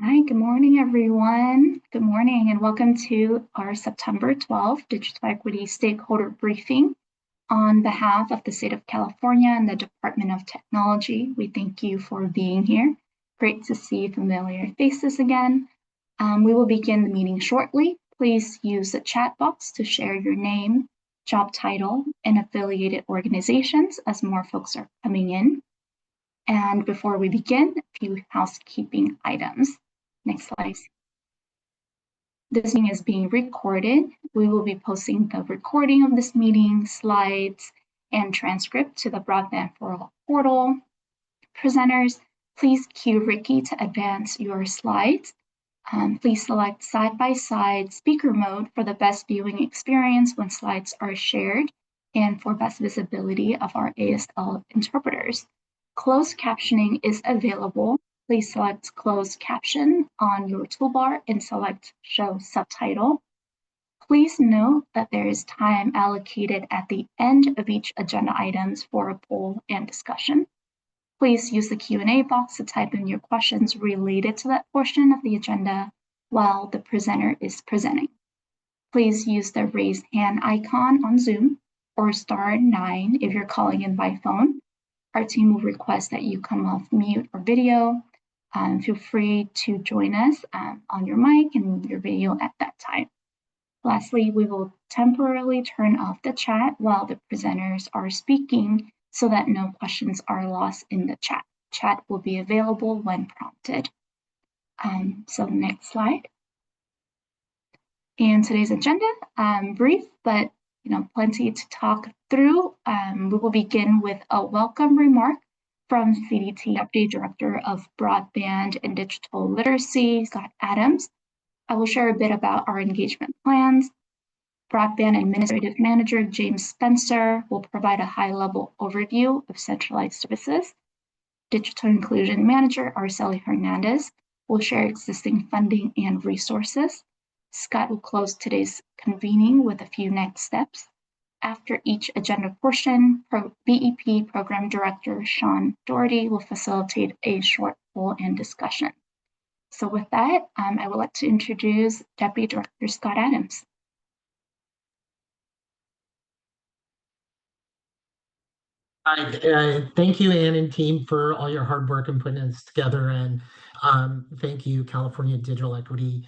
Hi, good morning, everyone. Good morning, and welcome to our September 12th Digital Equity Stakeholder Briefing. On behalf of the State of California and the Department of Technology, we thank you for being here. Great to see familiar faces again. We will begin the meeting shortly. Please use the chat box to share your name, job title, and affiliated organizations as more folks are coming in. And before we begin, a few housekeeping items. Next slide. This meeting is being recorded. We will be posting the recording of this meeting, slides, and transcript to the Broadband for All portal. Presenters, please cue Ricky to advance your slides. Please select side-by-side speaker mode for the best viewing experience when slides are shared and for best visibility of our ASL interpreters. Closed captioning is available. Please select Closed Caption on your toolbar and select Show Subtitle. Please note that there is time allocated at the end of each agenda items for a poll and discussion. Please use the Q&A box to type in your questions related to that portion of the agenda while the presenter is presenting. Please use the raise hand icon on Zoom or *9 if you're calling in by phone. Our team will request that you come off mute or video. Feel free to join us on your mic and your video at that time. Lastly, we will temporarily turn off the chat while the presenters are speaking so that no questions are lost in the chat. Chat will be available when prompted. So next slide. And today's agenda, brief, but plenty to talk through. We will begin with a welcome remark from CDT Deputy Director of Broadband and Digital Literacy, Scott Adams. I will share a bit about our engagement plans. Broadband Administrative Manager James Spencer will provide a high-level overview of centralized services. Digital Inclusion Manager Araceli Hernandez will share existing funding and resources. Scott will close today's convening with a few next steps. After each agenda portion, BEP Program Director Sean Doherty will facilitate a short poll and discussion. So with that, I would like to introduce Deputy Director Scott Adams. Thank you, Ann and team, for all your hard work in putting this together, and thank you, California Digital Equity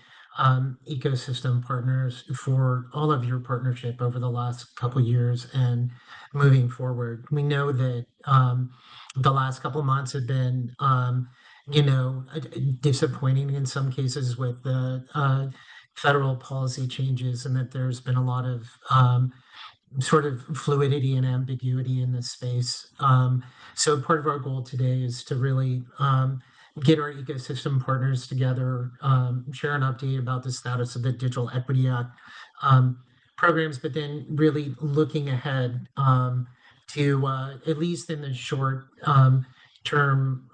ecosystem partners, for all of your partnership over the last couple of years and moving forward. We know that the last couple of months have been, disappointing in some cases with the federal policy changes, and that there's been a lot of sort of fluidity and ambiguity in this space. So part of our goal today is to really get our ecosystem partners together, share an update about the status of the Digital Equity Act programs, but then really looking ahead to, at least in the short term,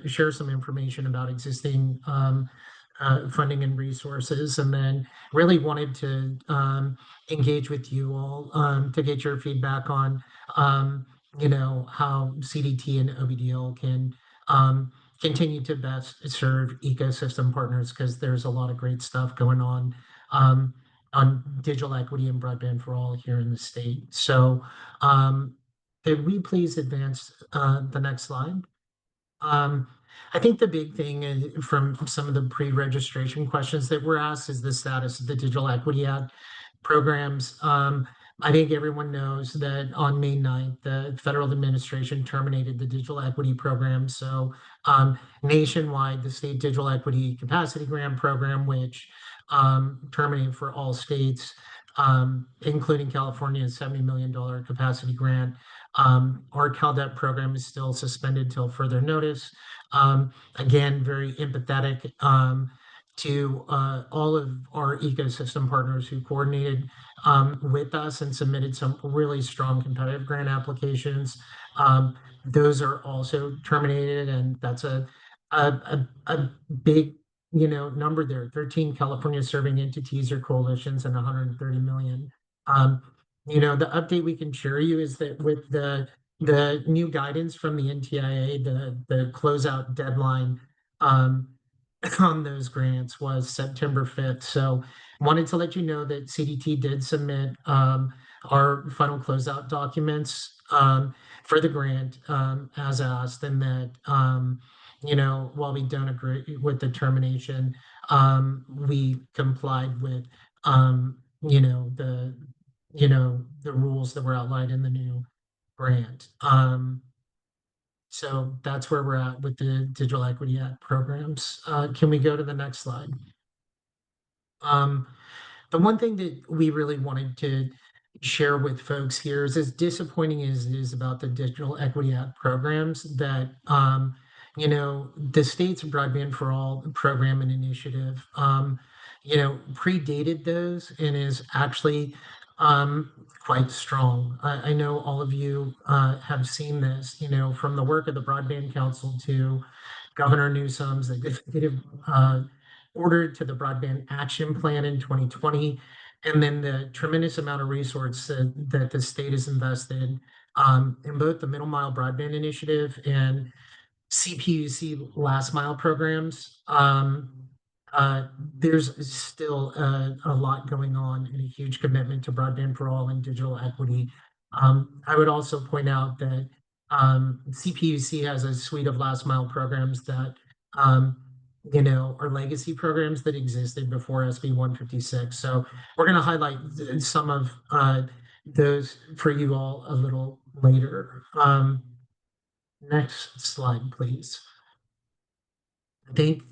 share some information about existing funding and resources, and then really wanted to engage with you all to get your feedback on how CDT and OBDL can continue to best serve ecosystem partners, because there's a lot of great stuff going on digital equity and broadband for all here in the state. So could we please advance the next slide? I think the big thing from some of the pre-registration questions that were asked is the status of the Digital Equity Act programs. I think everyone knows that on May 9th, the federal administration terminated the Digital Equity Program. So nationwide, the State Digital Equity Capacity Grant Program, which terminated for all states, including California's $70 million capacity grant. Our CalDEP program is still suspended till further notice. Again, very empathetic to all of our ecosystem partners who coordinated with us and submitted some really strong competitive grant applications. Those are also terminated, and that's a big number there. 13 California serving entities or coalitions and 130 million. The update we can share you is that with the new guidance from the NTIA, the closeout deadline on those grants was September 5th. So wanted to let you know that CDT did submit our final closeout documents for the grant as asked, and that while we don't agree with the termination, we complied with the rules that were outlined in the new grant. So that's where we're at with the Digital Equity Act programs. Can we go to the next slide? Um, the one thing that we really wanted to share with folks here is, as disappointing as it is about the Digital Equity Act programs, that the state's Broadband for All program and initiative predated those and is actually quite strong. I know all of you have seen this, from the work of the Broadband Council to Governor Newsom's executive order to the Broadband Action Plan in 2020, and then the tremendous amount of resources that the state has invested in both the Middle Mile Broadband Initiative and CPUC last mile programs. There's still a lot going on and a huge commitment to broadband for all and digital equity. I would also point out that CPUC has a suite of last mile programs that are legacy programs that existed before SB 156. So we're going to highlight some of those for you all a little later. Next slide, please. I think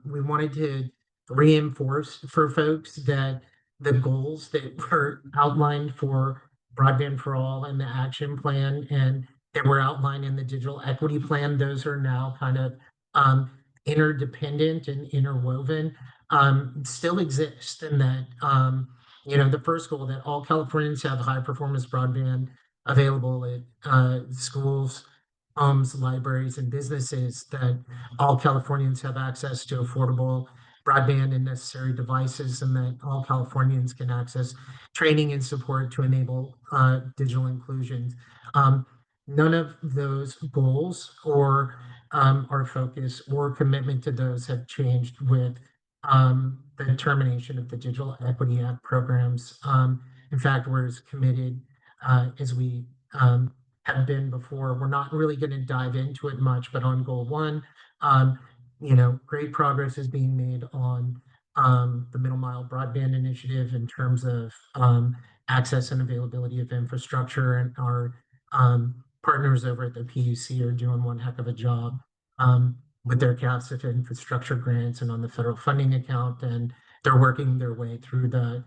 we wanted to reinforce for folks that the goals that were outlined for Broadband for All and the action plan and that were outlined in the digital equity plan, those are now kind of interdependent and interwoven, still exist. And that, the first goal, that all Californians have high performance broadband available at schools, homes, libraries, and businesses, that all Californians have access to affordable broadband and necessary devices, and that all Californians can access training and support to enable digital inclusion. None of those goals or our focus or commitment to those have changed with the termination of the Digital Equity Act programs. In fact, we're as committed as we have been before. We're not really going to dive into it much, but on goal one, great progress is being made on the Middle Mile Broadband Initiative in terms of access and availability of infrastructure, and our partners over at the PUC are doing one heck of a job with their CAS infrastructure grants and on the federal funding account, and they're working their way through the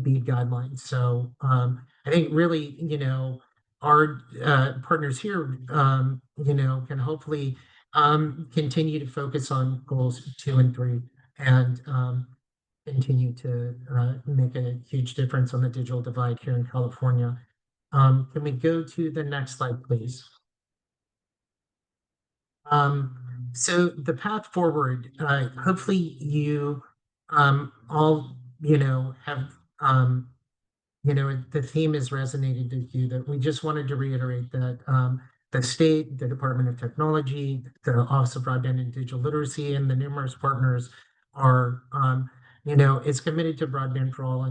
BEAD guidelines. So I think really, our partners here, can hopefully continue to focus on goals 2 and 3 and continue to make a huge difference on the digital divide here in California. Can we go to the next slide, please? So the path forward, hopefully you all, have the theme has resonated with you, that we just wanted to reiterate that the state, the Department of Technology, the Office of Broadband and Digital Literacy, and the numerous partners are, it's committed to broadband for all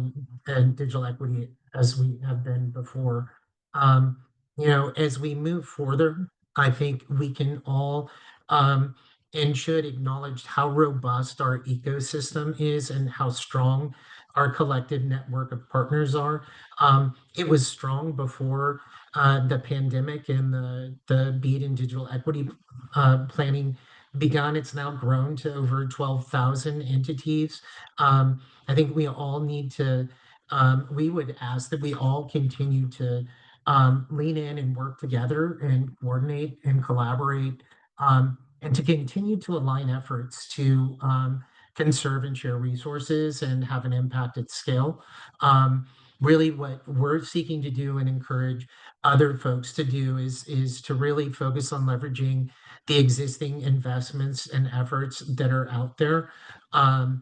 and digital equity as we have been before. As we move further, I think we can all and should acknowledge how robust our ecosystem is and how strong our collective network of partners are. It was strong before the pandemic and the BEAD and digital equity planning begun. It's now grown to over 12,000 entities. I think we all need to, we would ask that we all continue to lean in and work together and coordinate and collaborate, and to continue to align efforts to conserve and share resources and have an impact at scale. Really, what we're seeking to do and encourage other folks to do is to really focus on leveraging the existing investments and efforts that are out there. And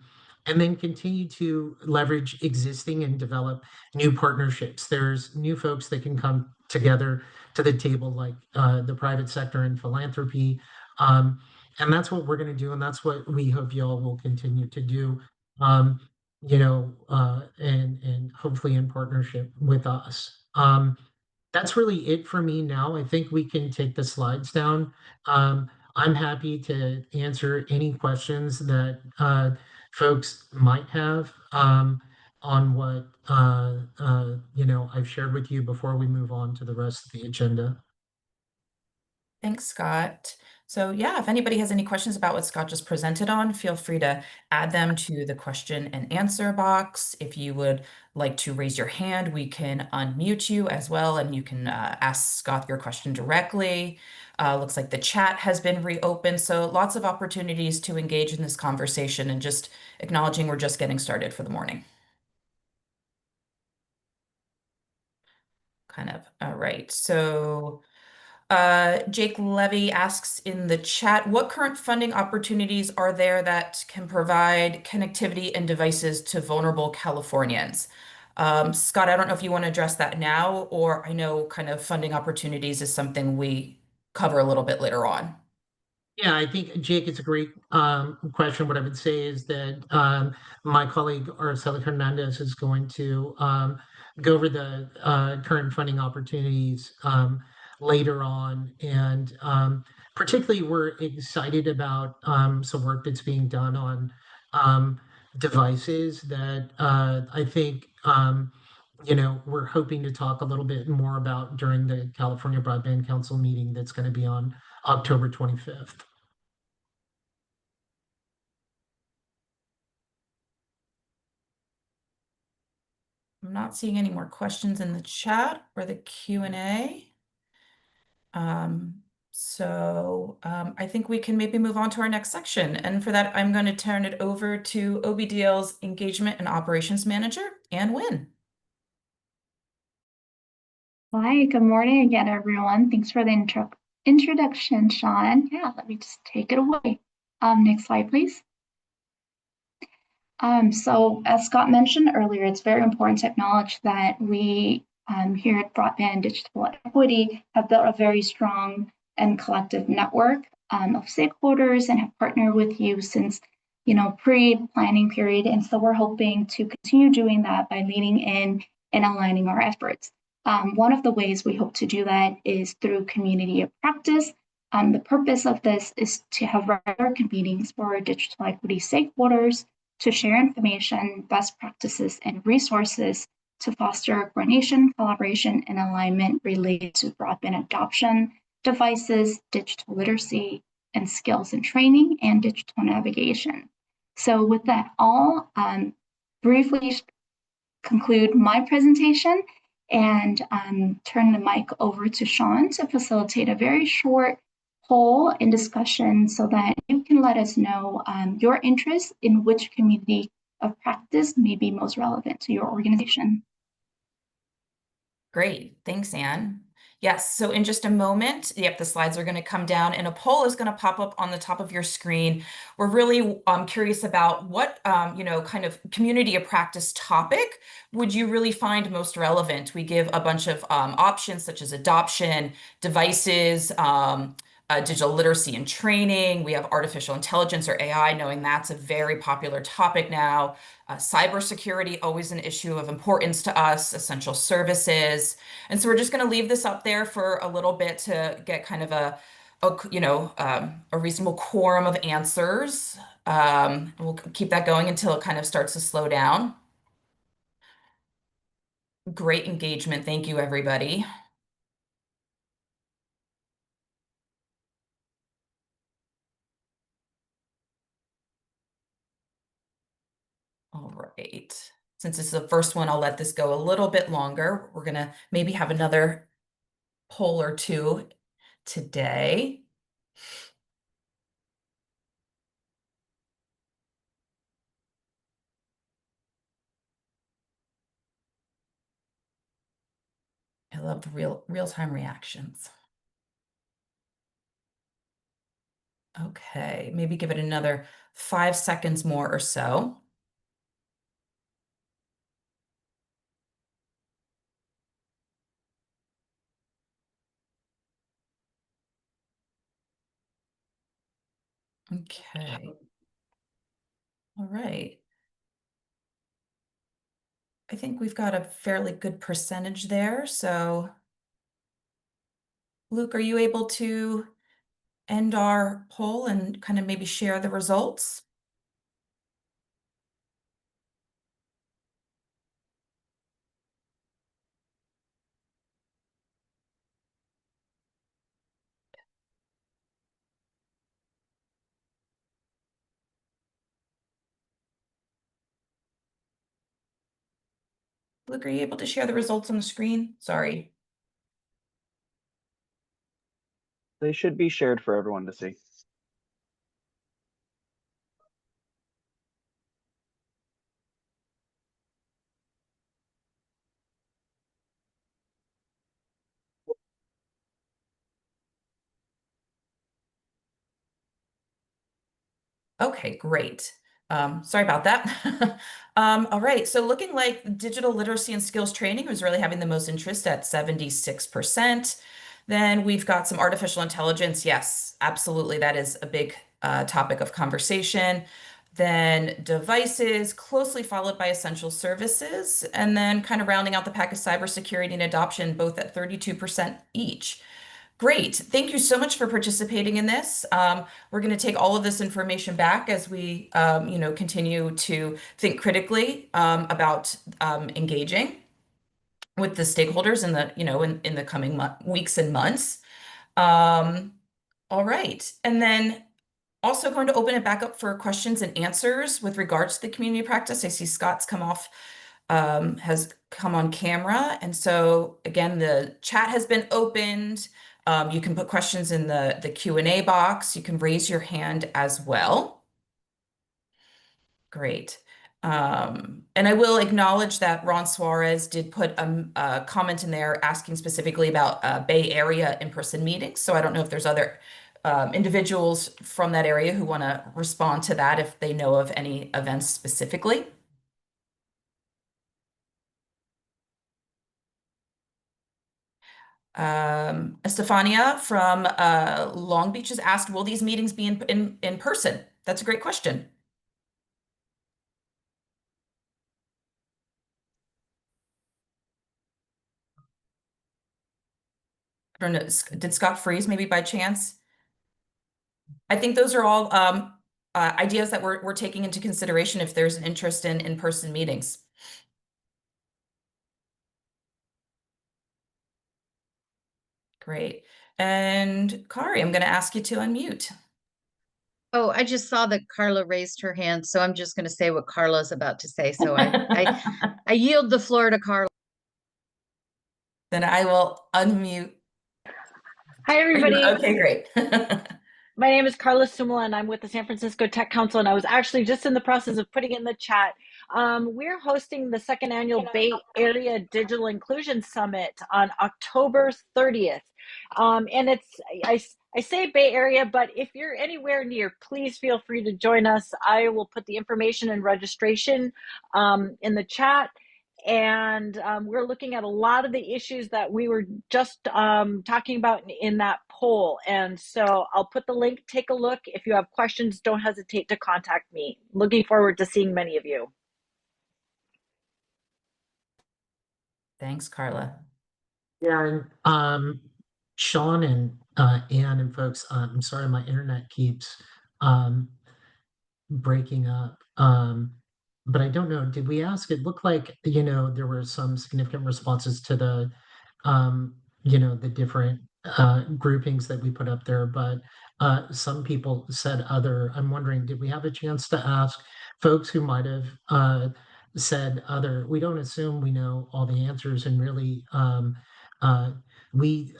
then continue to leverage existing and develop new partnerships. There's new folks that can come together to the table, like the private sector and philanthropy, And that's what we're going to do. And that's what we hope y'all will continue to do. Um, and hopefully in partnership with us. That's really it for me now. I think we can take the slides down. I'm happy to answer any questions that folks might have on what I've shared with you before we move on to the rest of the agenda. Thanks, Scott. So yeah, if anybody has any questions about what Scott just presented on, feel free to add them to the question and answer box. If you would like to raise your hand, we can unmute you as well, and you can ask Scott your question directly. Looks like the chat has been reopened, so lots of opportunities to engage in this conversation, and just acknowledging we're just getting started for the morning. Kind of. All right. So Jake Levy asks in the chat, what current funding opportunities are there that can provide connectivity and devices to vulnerable Californians? Scott, I don't know if you want to address that now, or I know kind of funding opportunities is something we cover a little bit later on. Yeah, I think, Jake, it's a great question. What I would say is that my colleague Araceli Hernandez is going to go over the current funding opportunities later on. And particularly, we're excited about some work that's being done on devices that I think we're hoping to talk a little bit more about during the California Broadband Council meeting that's going to be on October 25th. I'm not seeing any more questions in the chat or the Q&A. I think we can maybe move on to our next section. And for that, I'm going to turn it over to OBDL's Engagement and Operations Manager, Ann Wynn. Hi, good morning again, everyone. Thanks for the introduction, Sean. Yeah, let me just take it away. Next slide, please. So as Scott mentioned earlier, it's very important to acknowledge that we here at Broadband Digital Equity have built a very strong and collective network of stakeholders and have partnered with you since pre-planning period. And so we're hoping to continue doing that by leaning in and aligning our efforts. One of the ways we hope to do that is through community of practice. The purpose of this is to have regular meetings for digital equity stakeholders to share information, best practices, and resources to foster coordination, collaboration, and alignment related to broadband adoption, devices, digital literacy, and skills and training, and digital navigation. So with that all, briefly conclude my presentation and turn the mic over to Sean to facilitate a very short poll and discussion so that you can let us know your interest in which community of practice may be most relevant to your organization. Great, thanks, Anne. Yes, so in just a moment, yep, the slides are going to come down and a poll is going to pop up on the top of your screen. We're really curious about what, kind of community of practice topic would you really find most relevant? We give a bunch of options such as adoption, devices, digital literacy and training. We have artificial intelligence or AI, knowing that's a very popular topic now. Cybersecurity, always an issue of importance to us, essential services. And so we're just going to leave this up there for a little bit to get kind of a reasonable quorum of answers. We'll keep that going until it kind of starts to slow down. Great engagement. Thank you, everybody. All right. Since this is the first one, I'll let this go a little bit longer. We're going to maybe have another poll or two today. I love the real-time reactions. Okay, maybe give it another 5 seconds more or so. Okay. All right. I think we've got a fairly good percentage there. So Luke, are you able to end our poll and kind of maybe share the results? Luke, are you able to share the results on the screen? Sorry. They should be shared for everyone to see. Okay, great. Sorry about that. All right, so looking like digital literacy and skills training was really having the most interest at 76%. Then we've got some artificial intelligence. Yes, absolutely. That is a big topic of conversation. Then devices, closely followed by essential services. And then kind of rounding out the pack of cybersecurity and adoption, both at 32% each. Great. Thank you so much for participating in this. We're going to take all of this information back as we, continue to think critically about engaging with the stakeholders in the, in the coming weeks and months. All right. And then also going to open it back up for questions and answers with regards to the community practice. I see Scott's has come on camera. And so again, the chat has been opened. You can put questions in the Q&A box. You can raise your hand as well. Great. And I will acknowledge that Ron Suarez did put a comment in there asking specifically about Bay Area in-person meetings. So I don't know if there's other individuals from that area who want to respond to that if they know of any events specifically. Estefania from Long Beach has asked, will these meetings be in person? That's a great question. I don't know, did Scott freeze maybe by chance? I think those are all ideas that we're taking into consideration if there's an interest in in-person meetings. Great. And Kari, I'm going to ask you to unmute. Oh, I just saw that Carla raised her hand, so I'm just going to say what Carla's about to say. So I yield the floor to Carla. Then I will unmute. Hi, everybody. Okay, great. My name is Carla Sumala, and I'm with the San Francisco Tech Council, and I was actually just in the process of putting it in the chat. We're hosting the second annual Bay Area Digital Inclusion Summit on October 30th. And I say Bay Area, but if you're anywhere near, please feel free to join us. I will put the information and registration in the chat. And we're looking at a lot of the issues that we were just talking about in that poll. And so I'll put the link, take a look. If you have questions, don't hesitate to contact me. Looking forward to seeing many of you. Thanks, Carla. Yeah, and Sean and Ann and folks, I'm sorry my internet keeps breaking up. But I don't know, did we ask? It looked like, there were some significant responses to the different groupings that we put up there, but some people said other. I'm wondering, did we have a chance to ask folks who might have said other? We don't assume we know all the answers, and really we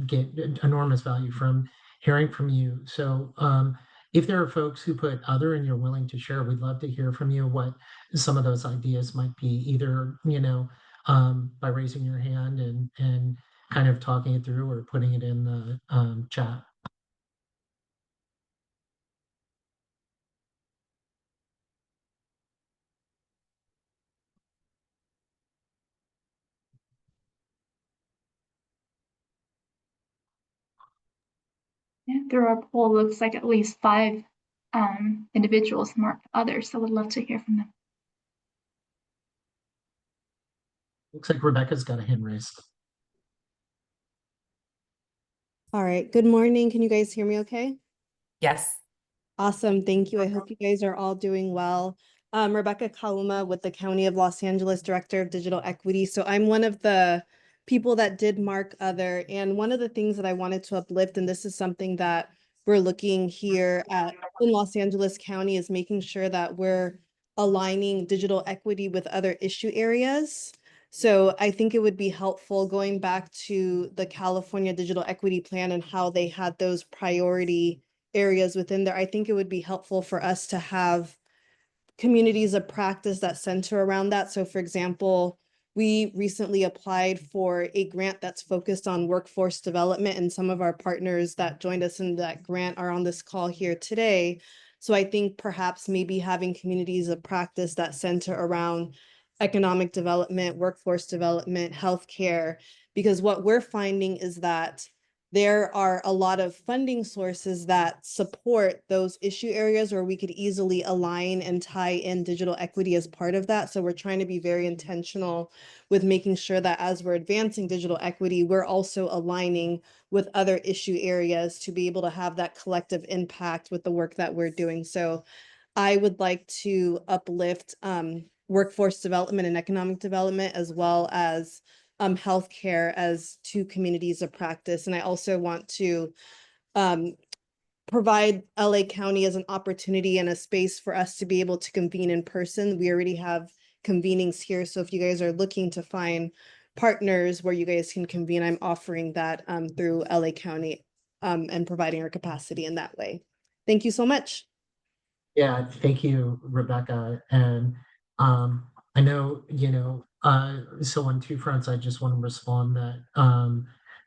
get enormous value from hearing from you. So if there are folks who put other and you're willing to share, we'd love to hear from you what some of those ideas might be, either, by raising your hand and kind of talking it through or putting it in the chat. Yeah, through our poll, looks like at least 5 individuals marked others, so would love to hear from them. Looks like Rebecca's got a hand raised. All right. Good morning. Can you guys hear me okay? Yes. Awesome. Thank you. I hope you guys are all doing well. Rebecca Kaluma with the County of Los Angeles, Director of Digital Equity. So I'm one of the people that did mark other. And one of the things that I wanted to uplift, and this is something that we're looking here at in Los Angeles County, is making sure that we're aligning digital equity with other issue areas. So I think it would be helpful going back to the California Digital Equity Plan and how they had those priority areas within there. I think it would be helpful for us to have communities of practice that center around that. So for example, we recently applied for a grant that's focused on workforce development, and some of our partners that joined us in that grant are on this call here today. So I think perhaps maybe having communities of practice that center around economic development, workforce development, healthcare, because what we're finding is that there are a lot of funding sources that support those issue areas where we could easily align and tie in digital equity as part of that. So we're trying to be very intentional with making sure that as we're advancing digital equity, we're also aligning with other issue areas to be able to have that collective impact with the work that we're doing. So I would like to uplift workforce development and economic development, as well as healthcare, as 2 communities of practice. And I also want to provide LA County as an opportunity and a space for us to be able to convene in person. We already have convenings here. So if you guys are looking to find partners where you guys can convene, I'm offering that through LA County and providing our capacity in that way. Thank you so much. Yeah, thank you, Rebecca. And I know, so on 2 fronts, I just want to respond that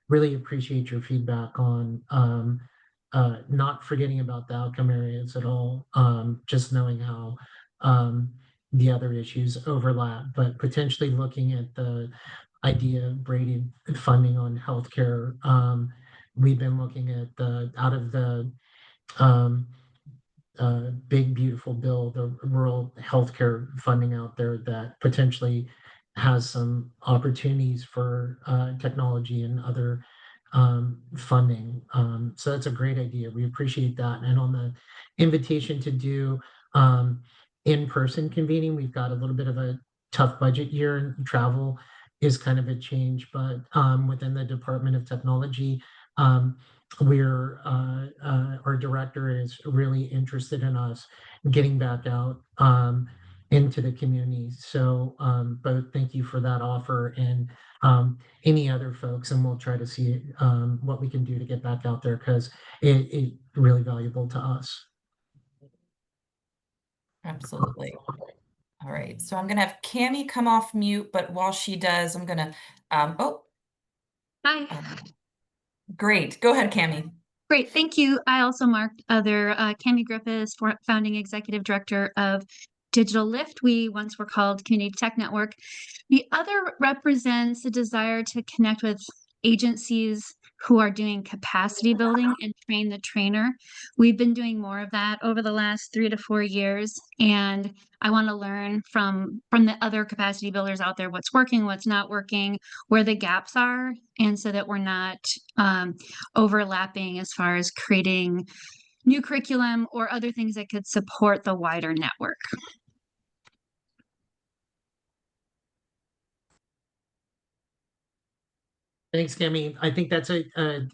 really appreciate your feedback on not forgetting about the outcome areas at all, just knowing how the other issues overlap, but potentially looking at the idea of braided funding on healthcare. We've been looking at out of the um, big, beautiful bill, the rural healthcare funding out there that potentially has some opportunities for technology and other funding. So that's a great idea. We appreciate that. And on the invitation to do in-person convening, we've got a little bit of a tough budget year, and travel is kind of a change, but within the Department of Technology, our director is really interested in us getting back out into the community. So both thank you for that offer, and any other folks, and we'll try to see what we can do to get back out there, because it's really valuable to us. Absolutely. All right, so I'm gonna have Cami come off mute, but while she does, I'm gonna, oh, Hi. Great. Go ahead, Cami. Great. Thank you. I also marked other Cami Griffiths, founding executive director of Digital Lift. We once were called Community Tech Network. The other represents a desire to connect with agencies who are doing capacity building and train the trainer. We've been doing more of that over the last 3 to 4 years, and I want to learn from the other capacity builders out there, what's working, what's not working, where the gaps are, and so that we're not overlapping as far as creating new curriculum or other things that could support the wider network. Thanks, Cami. I think that's a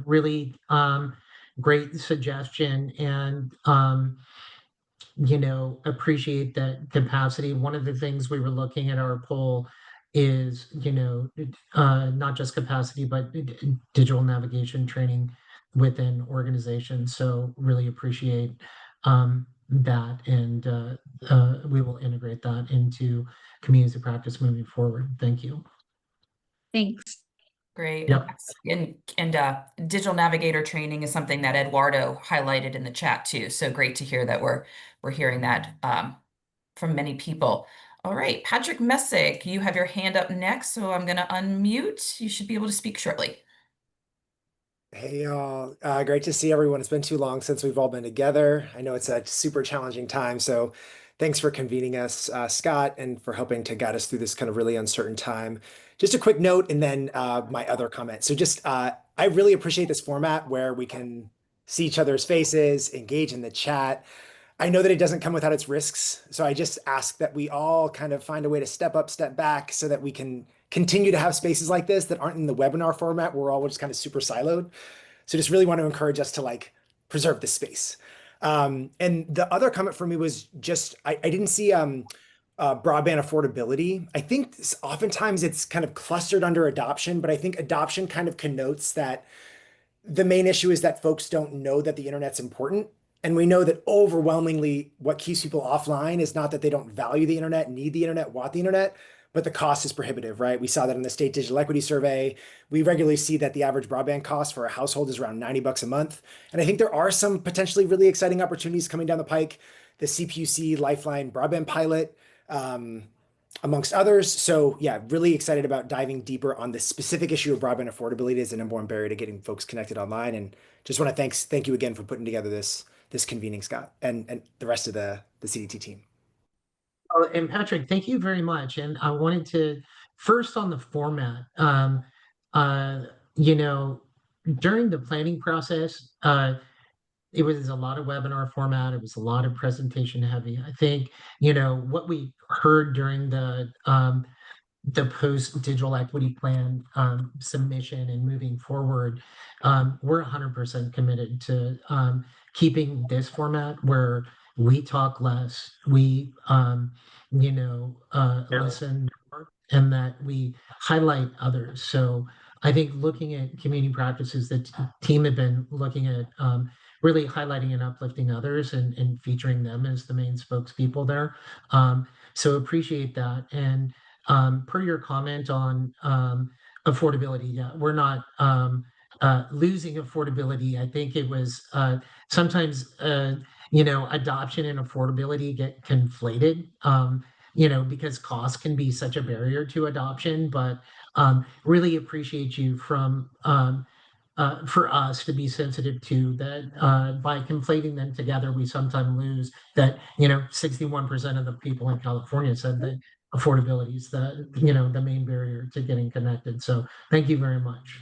really great suggestion, and appreciate that capacity. One of the things we were looking at our poll is, not just capacity, but digital navigation training within organizations. So really appreciate that, and we will integrate that into communities of practice moving forward. Thank you. Thanks. Great. Yep. And digital navigator training is something that Eduardo highlighted in the chat too. So great to hear that we're hearing that from many people. All right, Patrick Messick, you have your hand up next, so I'm going to unmute. You should be able to speak shortly. Hey y'all, great to see everyone. It's been too long since we've all been together. I know it's a super challenging time, so thanks for convening us, Scott, and for helping to guide us through this kind of really uncertain time. Just a quick note and then my other comment. I really appreciate this format where we can see each other's faces, engage in the chat. I know that it doesn't come without its risks, so I just ask that we all kind of find a way to step up, step back so that we can continue to have spaces like this that aren't in the webinar format where we're all just kind of super siloed. So just really want to encourage us to like preserve this space. And the other comment for me was just, I didn't see broadband affordability. I think oftentimes it's kind of clustered under adoption, but I think adoption kind of connotes that the main issue is that folks don't know that the internet's important. And we know that overwhelmingly what keeps people offline is not that they don't value the internet, need the internet, want the internet, but the cost is prohibitive, right? We saw that in the state digital equity survey. We regularly see that the average broadband cost for a household is around $90 a month. And I think there are some potentially really exciting opportunities coming down the pike. The CPUC Lifeline broadband pilot, amongst others. So yeah, really excited about diving deeper on the specific issue of broadband affordability as the number one barrier to getting folks connected online. And just want to thank you again for putting together this convening, Scott, and the rest of the CDT team. Oh, and Patrick, thank you very much. And I wanted to first on the format. Uh, you know, during the planning process, it was a lot of webinar format. It was a lot of presentation heavy. I think, what we heard during the post digital equity plan submission and moving forward, we're 100% committed to keeping this format where we talk less, we listen more, and that we highlight others. So I think looking at community practices, the team have been looking at really highlighting and uplifting others and featuring them as the main spokespeople there. So appreciate that. And per your comment on affordability, yeah, we're not losing affordability. I think it was sometimes, adoption and affordability get conflated, because cost can be such a barrier to adoption. But really appreciate you for us to be sensitive to that. By conflating them together, we sometimes lose that, 61% of the people in California said that affordability is the main barrier to getting connected. So thank you very much.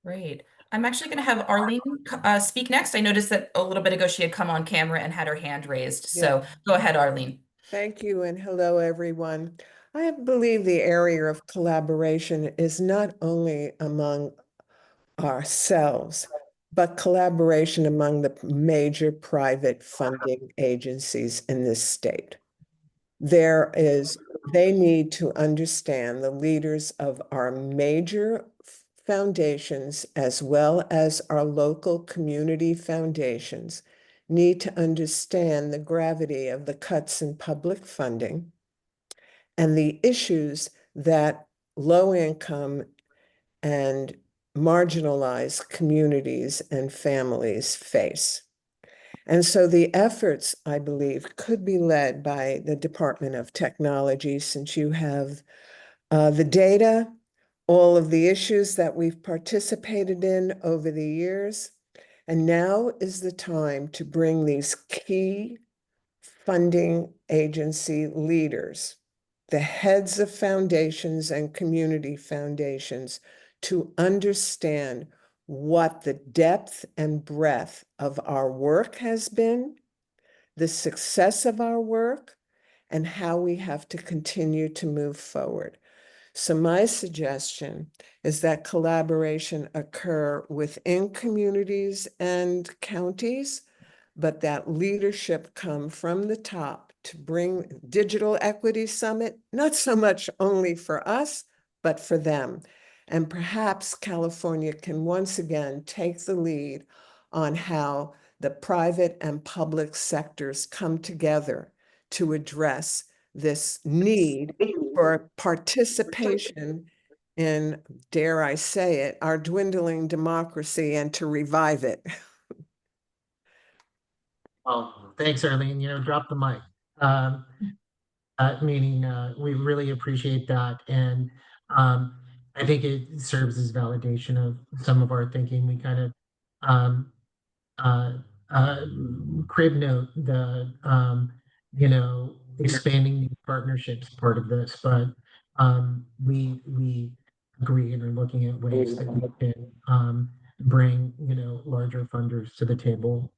Great. I'm actually going to have Arlene speak next. I noticed that a little bit ago she had come on camera and had her hand raised. So go ahead, Arlene. Thank you, and hello, everyone. I believe the area of collaboration is not only among ourselves, but collaboration among the major private funding agencies in this state. They need to understand, the leaders of our major foundations as well as our local community foundations need to understand the gravity of the cuts in public funding and the issues that low-income and marginalized communities and families face. And so the efforts, I believe, could be led by the Department of Technology, since you have the data, all of the issues that we've participated in over the years. And now is the time to bring these key funding agency leaders, the heads of foundations and community foundations, to understand what the depth and breadth of our work has been, the success of our work, and how we have to continue to move forward. So my suggestion is that collaboration occur within communities and counties, but that leadership come from the top to bring Digital Equity Summit, not so much only for us, but for them. And perhaps California can once again take the lead on how the private and public sectors come together to address this need for participation in, dare I say it, our dwindling democracy, and to revive it. Well, thanks, Arlene. Drop the mic. Meaning we really appreciate that. And I think it serves as validation of some of our thinking. We kind of um, uh, uh, crib note the expanding new partnerships part of this, but we agree and are looking at ways that we can bring larger funders to the table,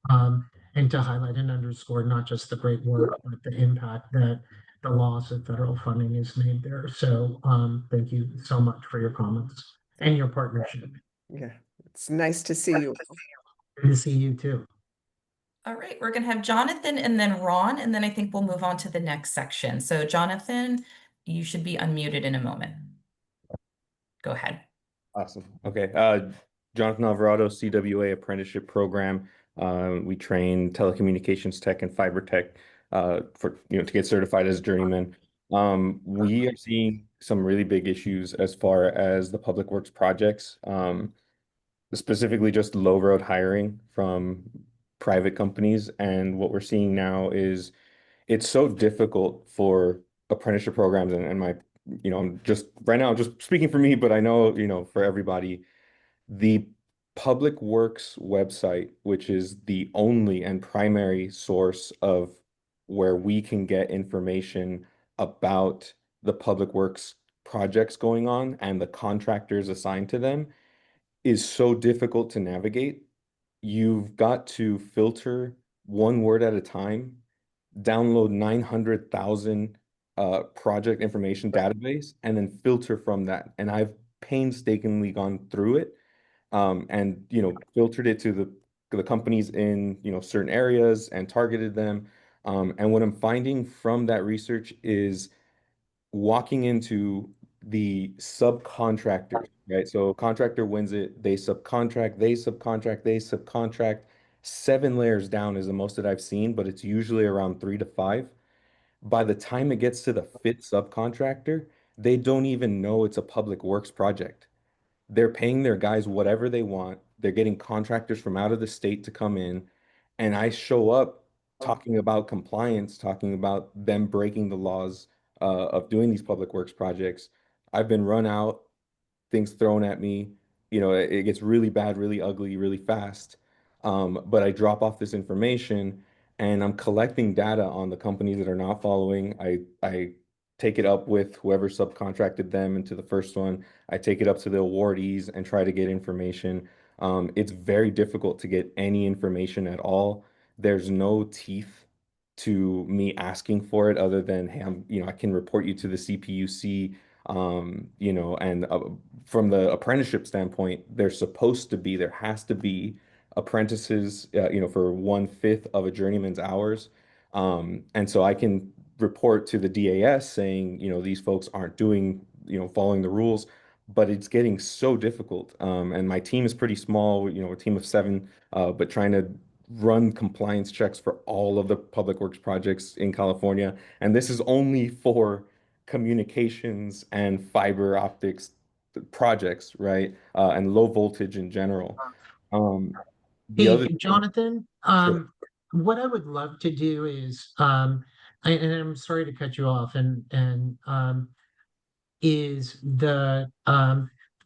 and to highlight and underscore not just the great work but the impact that the loss of federal funding has made there. So thank you so much for your comments and your partnership. Yeah, it's nice to see you. Good to see you too. All right, we're going to have Jonathan and then Ron, and then I think we'll move on to the next section. So Jonathan, you should be unmuted in a moment. Go ahead. Awesome. Okay. Jonathan Alvarado, CWA Apprenticeship Program. We train telecommunications tech and fiber tech for to get certified as journeymen. We are seeing some really big issues as far as the public works projects, specifically just low road hiring from private companies. And what we're seeing now is it's so difficult for apprenticeship programs and my, I'm just right now, just speaking for me, but I know, for everybody, the Public Works website, which is the only and primary source of where we can get information about the Public Works projects going on and the contractors assigned to them, is so difficult to navigate. You've got to filter one word at a time, download 900,000 project information database, and then filter from that. And I've painstakingly gone through it, and filtered it to the companies in certain areas and targeted them. And what I'm finding from that research is walking into the subcontractors, right? So contractor wins it, they subcontract, they subcontract, they subcontract. 7 layers down is the most that I've seen, but it's usually around 3 to 5. By the time it gets to the fifth subcontractor, they don't even know it's a public works project. They're paying their guys whatever they want. They're getting contractors from out of the state to come in. And I show up talking about compliance, talking about them breaking the laws of doing these public works projects. I've been run out, things thrown at me. It gets really bad, really ugly, really fast. But I drop off this information and I'm collecting data on the companies that are not following. I take it up with whoever subcontracted them into the first one. I take it up to the awardees and try to get information. It's very difficult to get any information at all. There's no teeth to me asking for it other than, hey, I can report you to the CPUC, and from the apprenticeship standpoint, there has to be apprentices, for 1/5 of a journeyman's hours. And so I can report to the DAS saying, these folks aren't doing, following the rules, but it's getting so difficult. And my team is pretty small, we're a team of 7, but trying to run compliance checks for all of the public works projects in California. And this is only for communications and fiber optics projects, right? And low voltage in general. The Hey, other Jonathan, Sure. what I would love to do is, and I'm sorry to cut you off, and is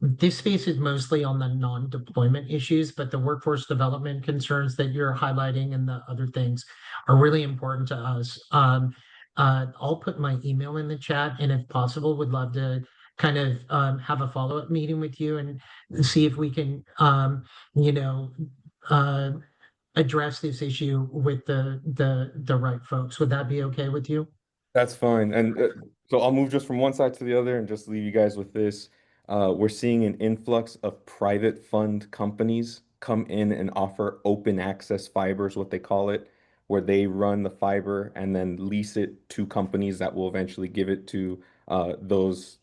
this space is mostly on the non-deployment issues, but the workforce development concerns that you're highlighting and the other things are really important to us. I'll put my email in the chat, and if possible, would love to kind of have a follow-up meeting with you and see if we can, you know, uh, address this issue with the right folks. Would that be okay with you? That's fine. And so I'll move just from one side to the other and just leave you guys with this. We're seeing an influx of private fund companies come in and offer open access fibers, what they call it, where they run the fiber and then lease it to companies that will eventually give it to those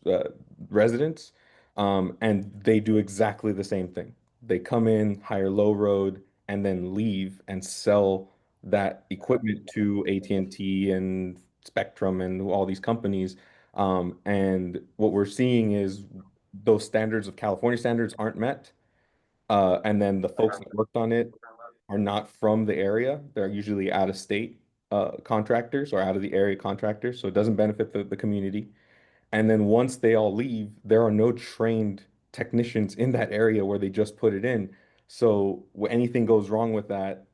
residents. And they do exactly the same thing. They come in, hire low road, and then leave and sell that equipment to AT&T and Spectrum and all these companies. And what we're seeing is those standards of California standards aren't met. And then the folks that worked on it are not from the area. They're usually out of state contractors or out of the area contractors. So it doesn't benefit the community. And then once they all leave, there are no trained technicians in that area where they just put it in. So when anything goes wrong with that,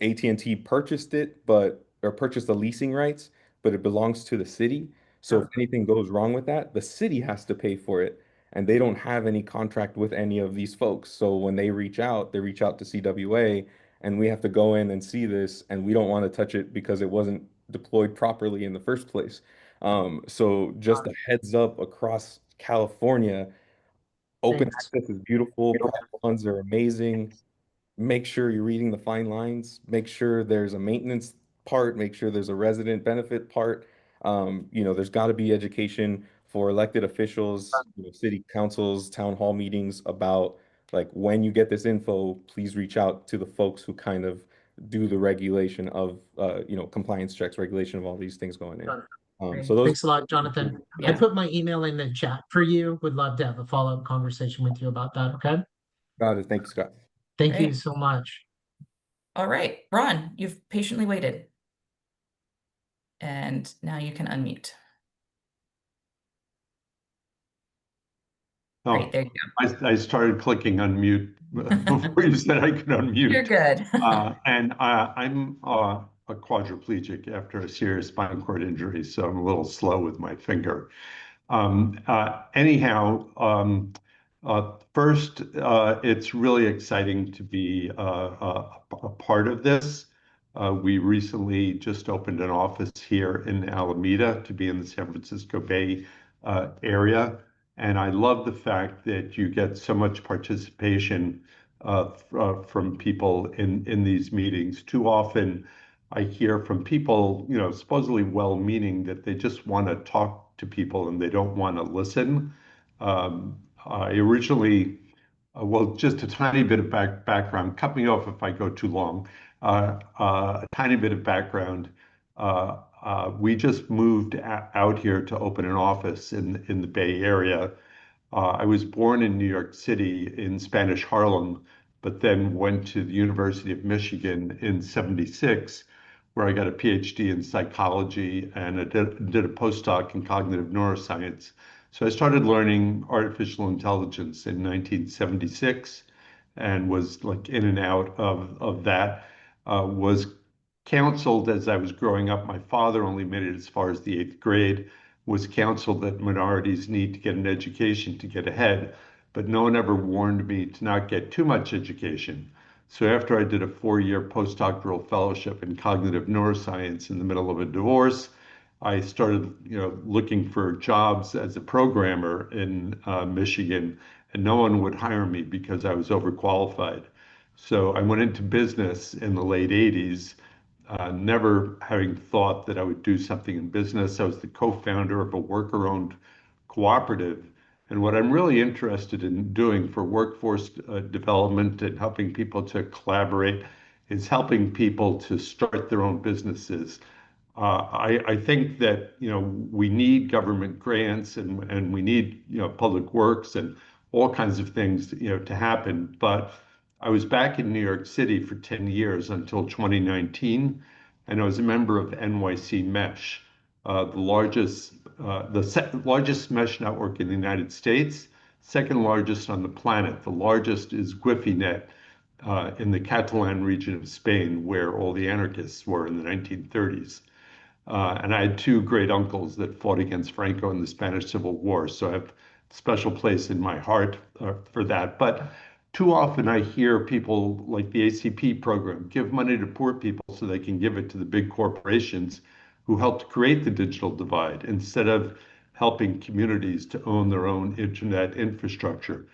AT&T purchased it, or purchased the leasing rights, but it belongs to the city. So if anything goes wrong with that, the city has to pay for it. And they don't have any contract with any of these folks. So when they reach out to CWA, and we have to go in and see this, and we don't want to touch it because it wasn't deployed properly in the first place. So just a heads up across California, open Thanks. access is beautiful, private funds are amazing. Make sure you're reading the fine lines, make sure there's a maintenance part, make sure there's a resident benefit part. There's got to be education for elected officials, city councils, town hall meetings about like when you get this info, please reach out to the folks who kind of do the regulation of compliance checks, regulation of all these things going in. So those. Thanks a lot, Jonathan. I put my email in the chat for you. Would love to have a follow-up conversation with you about that. Okay. Got it. Thank you, Scott. Thank you Great. so much. All right, Ron, you've patiently waited. And now you can unmute. Great, there you go. I started clicking unmute before you said I could unmute. You're good. And I'm a quadriplegic after a serious spinal cord injury, so I'm a little slow with my finger. First, it's really exciting to be a part of this. We recently just opened an office here in Alameda to be in the San Francisco Bay area. And I love the fact that you get so much participation from people in these meetings. Too often, I hear from people, supposedly well-meaning, that they just want to talk to people and they don't want to listen. I originally, well, just a tiny bit of background. Cut me off if I go too long. A tiny bit of background. We just moved out here to open an office in the Bay Area. I was born in New York City in Spanish Harlem, but then went to the University of Michigan in '76, where I got a PhD in psychology and I did a postdoc in cognitive neuroscience. So I started learning artificial intelligence in 1976 and was like in and out of that. Was counseled as I was growing up. My father only made it as far as the 8th grade, was counseled that minorities need to get an education to get ahead, but no one ever warned me to not get too much education. So after I did a 4-year postdoctoral fellowship in cognitive neuroscience in the middle of a divorce, I started, looking for jobs as a programmer in Michigan, and no one would hire me because I was overqualified. So I went into business in the late 80s, never having thought that I would do something in business. I was the co-founder of a worker-owned cooperative. And what I'm really interested in doing for workforce development and helping people to collaborate is helping people to start their own businesses. I think that we need government grants and we need public works and all kinds of things to happen. But I was back in New York City for 10 years until 2019, and I was a member of NYC Mesh, the largest mesh network in the United States, second largest on the planet. The largest is GuifiNet in the Catalan region of Spain, where all the anarchists were in the 1930s. And I had two great uncles that fought against Franco in the Spanish Civil War. So I have a special place in my heart for that. But too often I hear people like the ACP program give money to poor people so they can give it to the big corporations who helped create the digital divide instead of helping communities to own their own internet infrastructure.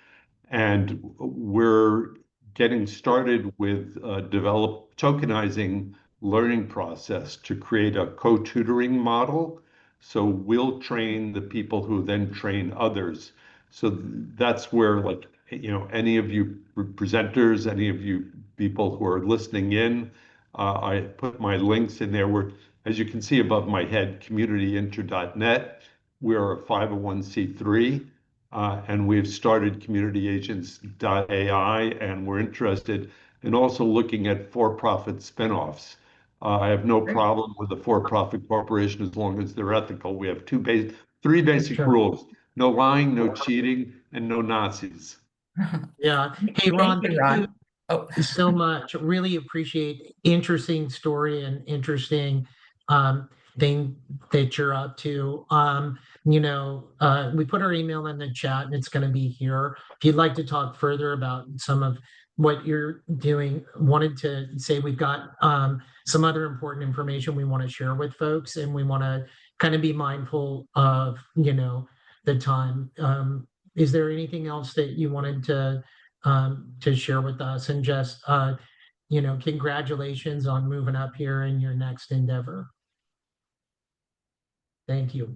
And we're getting started with develop tokenizing learning process to create a co-tutoring model. So we'll train the people who then train others. So that's where, like, any of you presenters, any of you people who are listening in, I put my links in there where, as you can see above my head, communityinter.net. We're a 501c3. And we've started communityagents.ai, and we're interested in also looking at for-profit spinoffs. I have no problem with a for-profit corporation as long as they're ethical. We have two Three basic Sure. rules: no lying, no cheating, and no Nazis. Yeah. Hey, Thank Ron, you, thank Ron. you Oh, so much. Really appreciate interesting story and interesting thing that you're up to. We put our email in the chat and it's going to be here. If you'd like to talk further about some of what you're doing, wanted to say we've got some other important information we want to share with folks, and we want to kind of be mindful of, the time. Is there anything else that you wanted to share with us? And just congratulations on moving up here in your next endeavor. Thank you.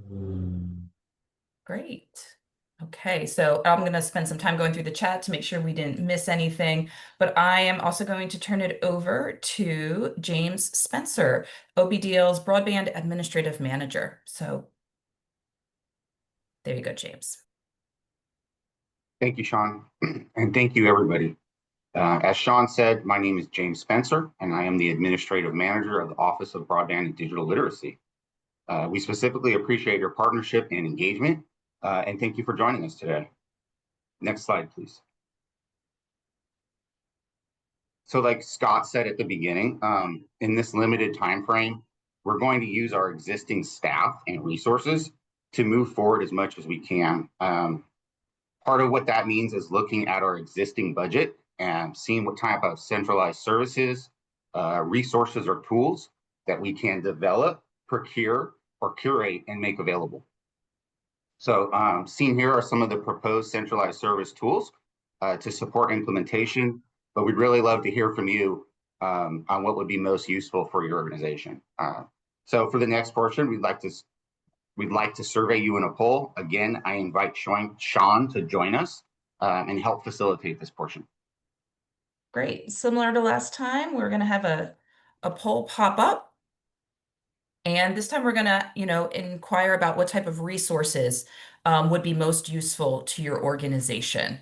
great. Okay, so I'm going to spend some time going through the chat to make sure we didn't miss anything, but I am also going to turn it over to James Spencer, OBDL's Broadband Administrative Manager. So there you go, James. Thank you, Sean, and thank you, everybody. As Sean said, my name is James Spencer, and I am the Administrative Manager of the Office of Broadband and Digital Literacy. We specifically appreciate your partnership and engagement, and thank you for joining us today. Next slide, please. So like Scott said at the beginning, in this limited time frame, we're going to use our existing staff and resources to move forward as much as we can. Part of what that means is looking at our existing budget and seeing what type of centralized services, resources, or tools that we can develop, procure, or curate and make available. So seen here are some of the proposed centralized service tools to support implementation, but we'd really love to hear from you on what would be most useful for your organization. So for the next portion, we'd like to survey you in a poll. Again, I invite Sean to join us and help facilitate this portion. Great. Similar to last time, we're going to have a poll pop up. And this time we're going to, inquire about what type of resources would be most useful to your organization.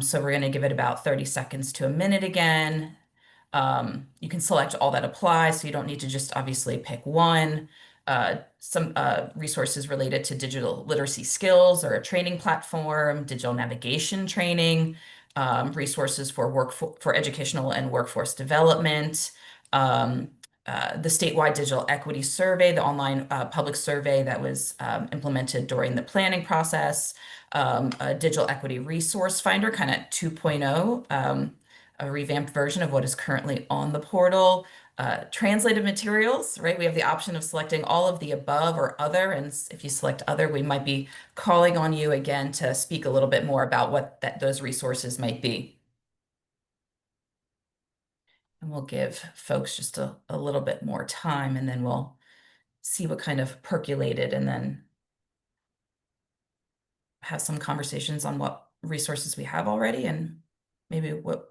So we're going to give it about 30 seconds to a minute again. You can select all that apply, so you don't need to just obviously pick one. Some resources related to digital literacy skills or a training platform, digital navigation training, resources for educational and workforce development, the statewide digital equity survey, the online public survey that was implemented during the planning process, a digital equity resource finder, kind of 2.0, a revamped version of what is currently on the portal, translated materials, right? We have the option of selecting all of the above or other, and if you select other, we might be calling on you again to speak a little bit more about what those resources might be. And we'll give folks just a little bit more time, and then we'll see what kind of percolated, and then have some conversations on what resources we have already and maybe what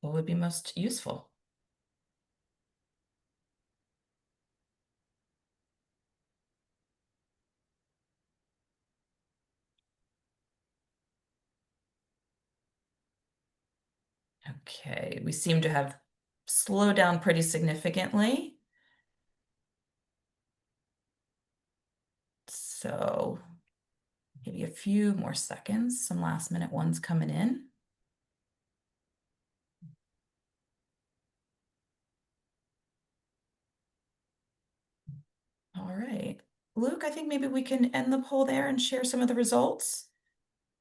would be most useful. Okay, we seem to have slowed down pretty significantly. So maybe a few more seconds, some last minute ones coming in. All right, Luke, I think maybe we can end the poll there and share some of the results.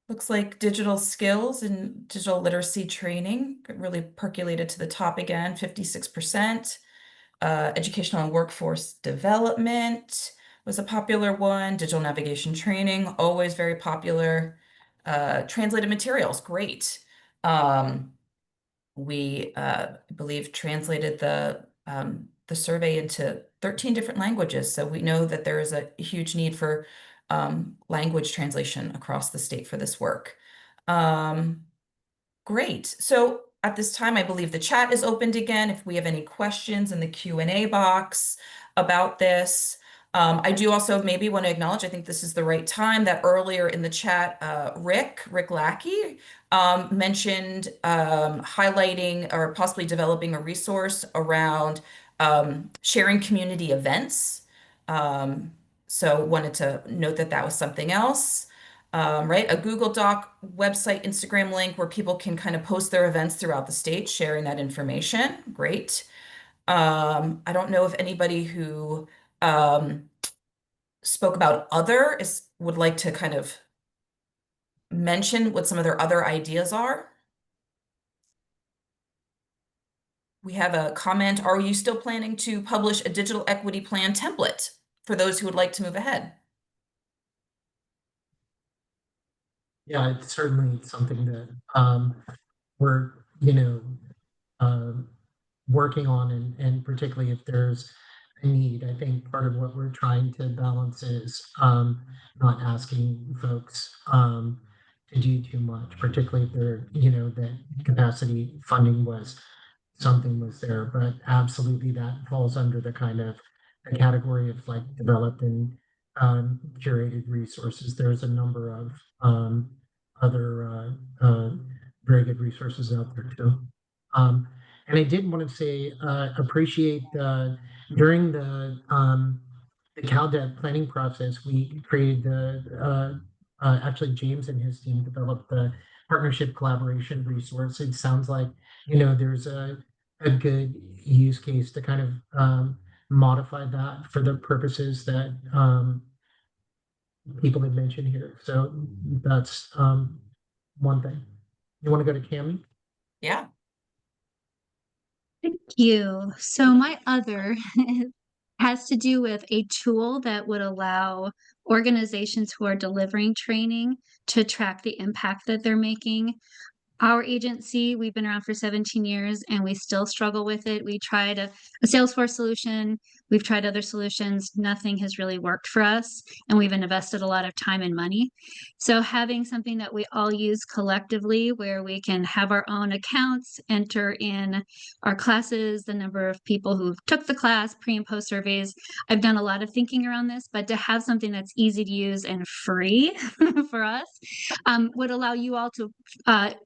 Looks like digital skills and digital literacy training really percolated to the top again, 56%. Educational and workforce development was a popular one. Digital navigation training, always very popular. Translated materials, great. We, I believe, translated the survey into 13 different languages. So we know that there is a huge need for language translation across the state for this work. Great. So at this time, I believe the chat is opened again. If we have any questions in the Q&A box about this. I do also maybe want to acknowledge, I think this is the right time, that earlier in the chat, Rick Lackey mentioned highlighting or possibly developing a resource around sharing community events. So wanted to note that that was something else. Right, a Google Doc website, Instagram link where people can kind of post their events throughout the state, sharing that information. Great. I don't know if anybody who spoke about other would like to kind of mention what some of their other ideas are. We have a comment. Are you still planning to publish a digital equity plan template for those who would like to move ahead? Yeah, it's certainly something that we're, um, working on, and particularly if there's a need. I think part of what we're trying to balance is not asking folks to do too much, particularly if they're, that capacity funding was something was there, but absolutely that falls under the kind of the category of like developed and curated resources. There's a number of other very good resources out there too. And I did want to say appreciate during the CalDev planning process, we created actually James and his team developed the partnership collaboration resource. It sounds like there's a good use case to kind of modify that for the purposes that people had mentioned here. So that's one thing. You want to go to Cami? Yeah. Thank you. So my other has to do with a tool that would allow organizations who are delivering training to track the impact that they're making. Our agency, we've been around for 17 years and we still struggle with it. We tried a Salesforce solution. We've tried other solutions. Nothing has really worked for us. And we've invested a lot of time and money. So having something that we all use collectively where we can have our own accounts, enter in our classes, the number of people who took the class, pre and post surveys. I've done a lot of thinking around this, but to have something that's easy to use and free for us would allow you all to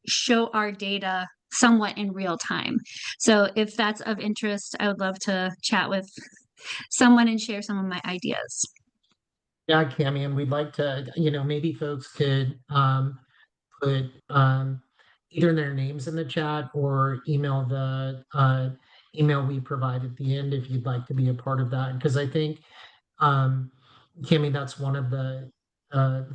show our data somewhat in real time. So if that's of interest, I would love to chat with someone and share some of my ideas. Yeah, Cami, and we'd like to, maybe folks could put either their names in the chat or email the email we provide at the end if you'd like to be a part of that. Because I think, Cami, that's one of the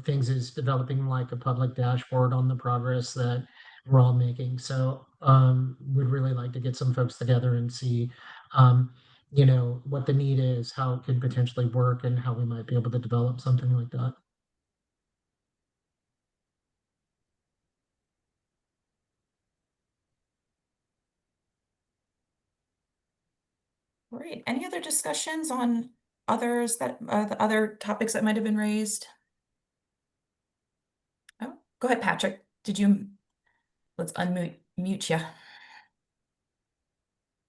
things is developing like a public dashboard on the progress that we're all making. So we'd really like to get some folks together and see what the need is, how it could potentially work, and how we might be able to develop something like that. Great. Any other discussions on others that the other topics that might have been raised? Oh, go ahead, Patrick. Let's unmute you.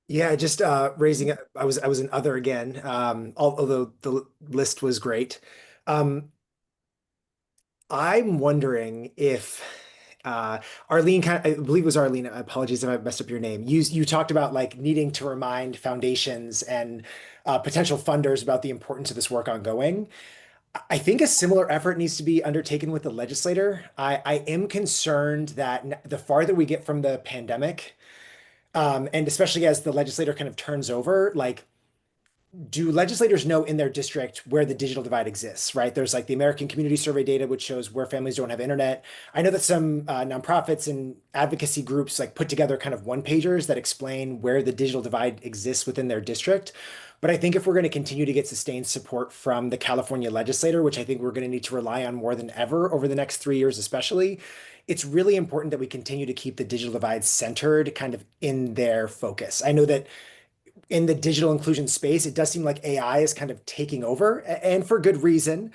Yeah, just raising it. I was an other again, although the list was great. I'm wondering if Arlene, I believe it was Arlene. Apologies if I messed up your name. You talked about like needing to remind foundations and potential funders about the importance of this work ongoing. I think a similar effort needs to be undertaken with the legislator. I am concerned that the farther we get from the pandemic, and especially as the legislator kind of turns over, like, do legislators know in their district where the digital divide exists, right? There's like the American Community Survey data, which shows where families don't have internet. I know that some nonprofits and advocacy groups like put together kind of one pagers that explain where the digital divide exists within their district. But I think if we're going to continue to get sustained support from the California legislator, which I think we're going to need to rely on more than ever over the next 3 years, especially, it's really important that we continue to keep the digital divide centered kind of in their focus. I know that in the digital inclusion space, it does seem like AI is kind of taking over, and for good reason.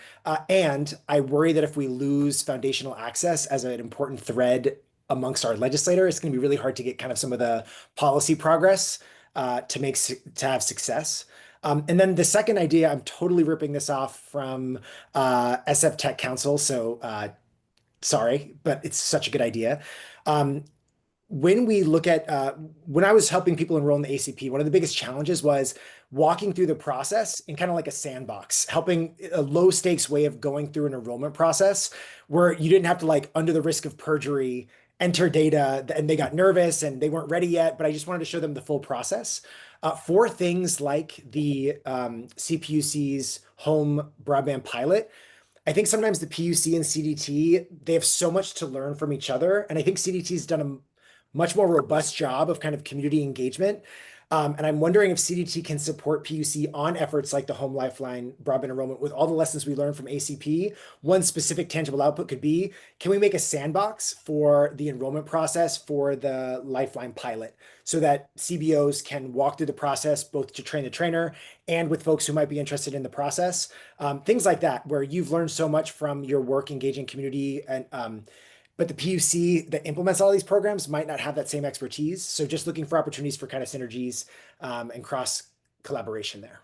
And I worry that if we lose foundational access as an important thread amongst our legislator, it's going to be really hard to get kind of some of the policy progress to have success. And then the second idea, I'm totally ripping this off from SF Tech Council. So sorry, but it's such a good idea. when we look at when I was helping people enroll in the ACP, one of the biggest challenges was walking through the process in kind of like a sandbox, helping a low stakes way of going through an enrollment process where you didn't have to, like, under the risk of perjury, enter data, and they got nervous and they weren't ready yet, but I just wanted to show them the full process. For things like the CPUC's home broadband pilot, I think sometimes the PUC and CDT, they have so much to learn from each other. And I think CDT's done a much more robust job of kind of community engagement. And I'm wondering if CDT can support PUC on efforts like the Home Lifeline broadband enrollment with all the lessons we learned from ACP. One specific tangible output could be, can we make a sandbox for the enrollment process for the Lifeline pilot so that CBOs can walk through the process both to train the trainer and with folks who might be interested in the process? Things like that, where you've learned so much from your work engaging community, and but the PUC that implements all these programs might not have that same expertise. So just looking for opportunities for kind of synergies and cross collaboration there.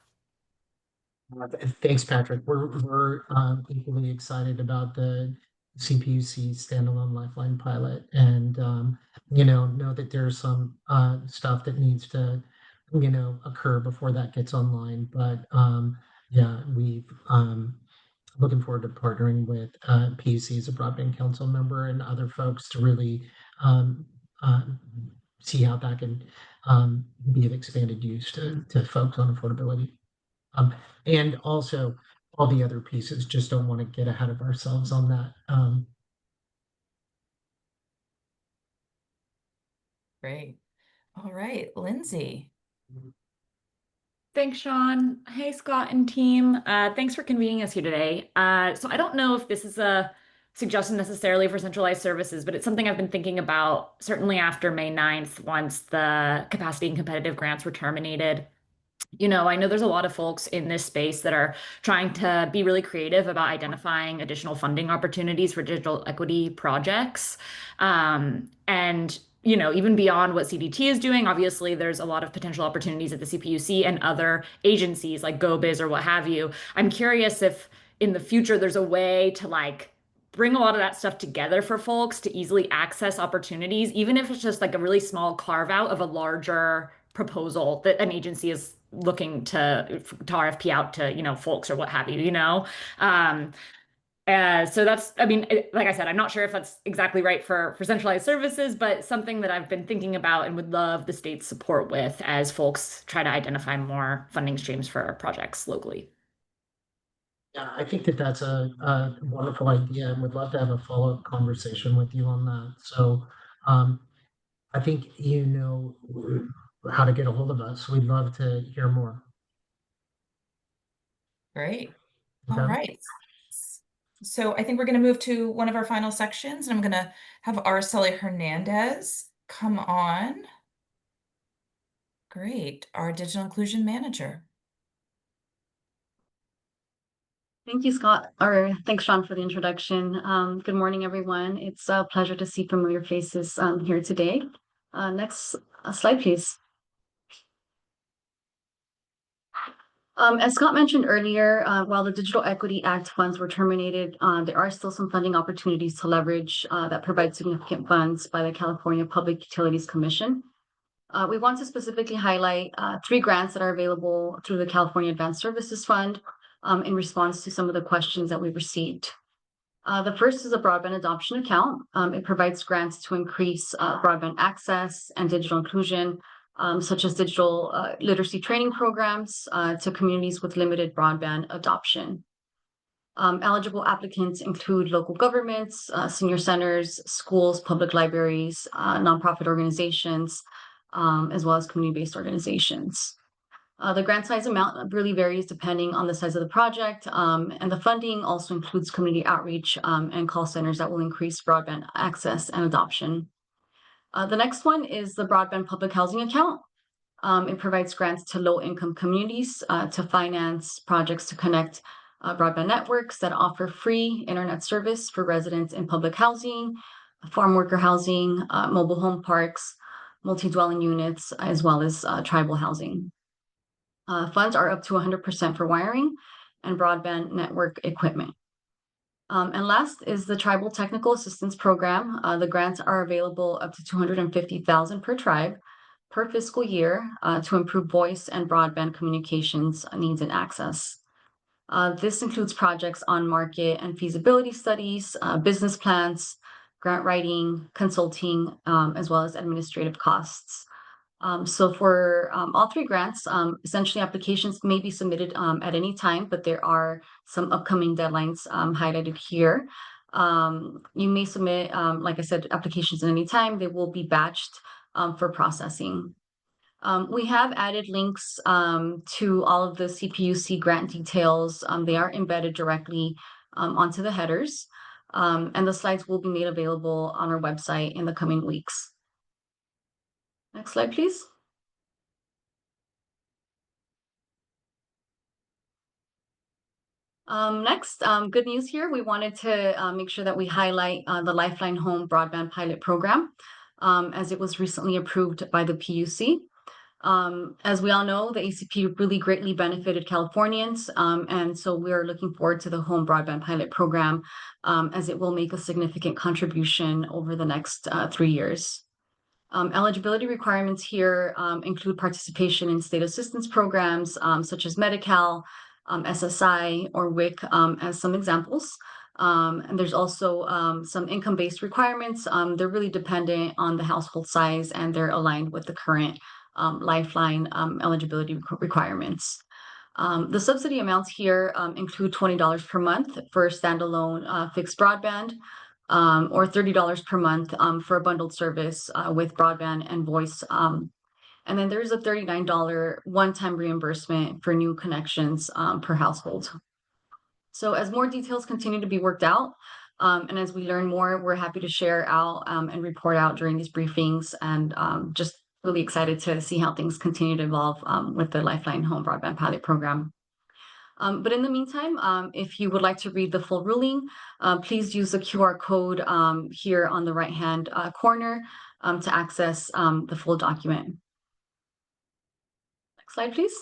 Thanks, Patrick. We're equally excited about the CPUC standalone Lifeline pilot, and know that there's some stuff that needs to occur before that gets online. But yeah, we've looking forward to partnering with PUC as a broadband council member and other folks to really um, see how that can be of expanded use to folks on affordability. And also all the other pieces, just don't want to get ahead of ourselves on that. Great. All right, Lindsay. Thanks, Sean. Hey, Scott and team. Thanks for convening us here today. So I don't know if this is a suggestion necessarily for centralized services, but it's something I've been thinking about certainly after May 9th, once the capacity and competitive grants were terminated. I know there's a lot of folks in this space that are trying to be really creative about identifying additional funding opportunities for digital equity projects. And even beyond what CDT is doing, obviously there's a lot of potential opportunities at the CPUC and other agencies like GoBiz or what have you. I'm curious if in the future there's a way to bring a lot of that stuff together for folks to easily access opportunities, even if it's just like a really small carve out of a larger proposal that an agency is looking to RFP out to, folks or what have you, so that's, like I said, I'm not sure if that's exactly right for centralized services, but something that I've been thinking about and would love the state's support with as folks try to identify more funding streams for projects locally. Yeah, I think that that's a wonderful idea, and would love to have a follow-up conversation with you on that. So I think you know how to get a hold of us. We'd love to hear more. Great. Okay. All right. So I think we're going to move to one of our final sections, and I'm going to have Araceli Hernandez come on. Great. Our digital inclusion manager. Thank you, Scott, or thanks, Sean, for the introduction. Good morning, everyone. It's a pleasure to see familiar faces here today. Next slide, please. As Scott mentioned earlier, while the Digital Equity Act funds were terminated, there are still some funding opportunities to leverage that provide significant funds by the California Public Utilities Commission. We want to specifically highlight 3 grants that are available through the California Advanced Services Fund in response to some of the questions that we've received. The first is a broadband adoption account. It provides grants to increase broadband access and digital inclusion, such as digital literacy training programs to communities with limited broadband adoption. Eligible applicants include local governments, senior centers, schools, public libraries, nonprofit organizations, as well as community-based organizations. The grant size amount really varies depending on the size of the project, and the funding also includes community outreach and call centers that will increase broadband access and adoption. The next one is the Broadband Public Housing Account. It provides grants to low-income communities to finance projects to connect broadband networks that offer free internet service for residents in public housing, farm worker housing, mobile home parks, multi-dwelling units, as well as tribal housing. Funds are up to 100% for wiring and broadband network equipment. And last is the Tribal Technical Assistance Program. The grants are available up to $250,000 per tribe per fiscal year to improve voice and broadband communications needs and access. This includes projects on market and feasibility studies, business plans, grant writing, consulting, as well as administrative costs. So for all three grants, essentially applications may be submitted at any time, but there are some upcoming deadlines highlighted here. You may submit, like I said, applications at any time. They will be batched for processing. We have added links to all of the CPUC grant details. They are embedded directly onto the headers, and the slides will be made available on our website in the coming weeks. Next slide, please. Next, good news here. We wanted to make sure that we highlight the Lifeline Home Broadband Pilot Program, as it was recently approved by the PUC. As we all know, the ACP really greatly benefited Californians, and so we're looking forward to the Home Broadband Pilot Program, as it will make a significant contribution over the next 3 years. Eligibility requirements here include participation in state assistance programs such as Medi-Cal, SSI, or WIC as some examples. And there's also some income-based requirements. They're really dependent on the household size, and they're aligned with the current Lifeline eligibility requirements. The subsidy amounts here include $20 per month for standalone fixed broadband, or $30 per month for a bundled service with broadband and voice. And then there's a $39 one-time reimbursement for new connections per household. So as more details continue to be worked out, and as we learn more, we're happy to share out and report out during these briefings, and just really excited to see how things continue to evolve with the Lifeline Home Broadband Pilot Program. But in the meantime, if you would like to read the full ruling, please use the QR code here on the right-hand corner to access the full document. Next slide, please.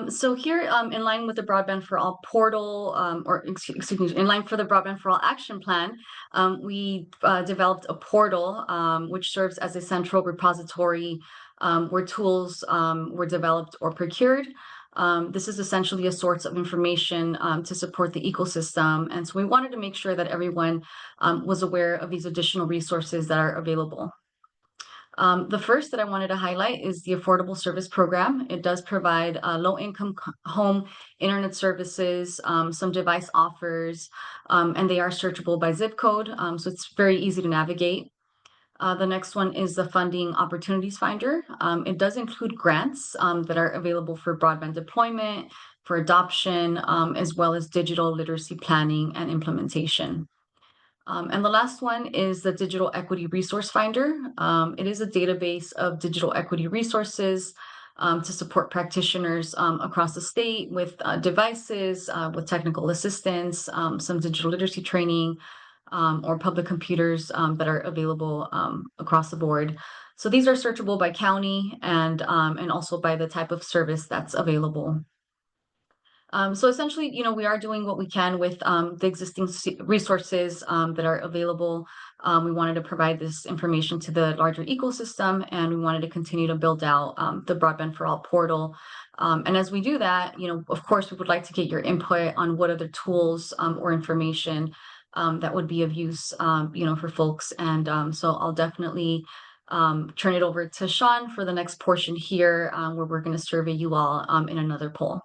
So here, in line with the Broadband for All portal, or excuse me, in line for the Broadband for All action plan, we developed a portal which serves as a central repository where tools were developed or procured. This is essentially a source of information to support the ecosystem. And so we wanted to make sure that everyone was aware of these additional resources that are available. The first that I wanted to highlight is the Affordable Service Program. It does provide low-income home internet services, some device offers, and they are searchable by zip code, so it's very easy to navigate. The next one is the Funding Opportunities Finder. It does include grants that are available for broadband deployment, for adoption, as well as digital literacy planning and implementation. And the last one is the Digital Equity Resource Finder. It is a database of digital equity resources to support practitioners across the state with devices, with technical assistance, some digital literacy training, or public computers that are available across the board. So these are searchable by county and also by the type of service that's available. So essentially, we are doing what we can with the existing resources that are available. We wanted to provide this information to the larger ecosystem, and we wanted to continue to build out the Broadband for All portal. And as we do that, of course, we would like to get your input on what other tools or information that would be of use, for folks. And so I'll definitely turn it over to Sean for the next portion here, where we're going to survey you all in another poll.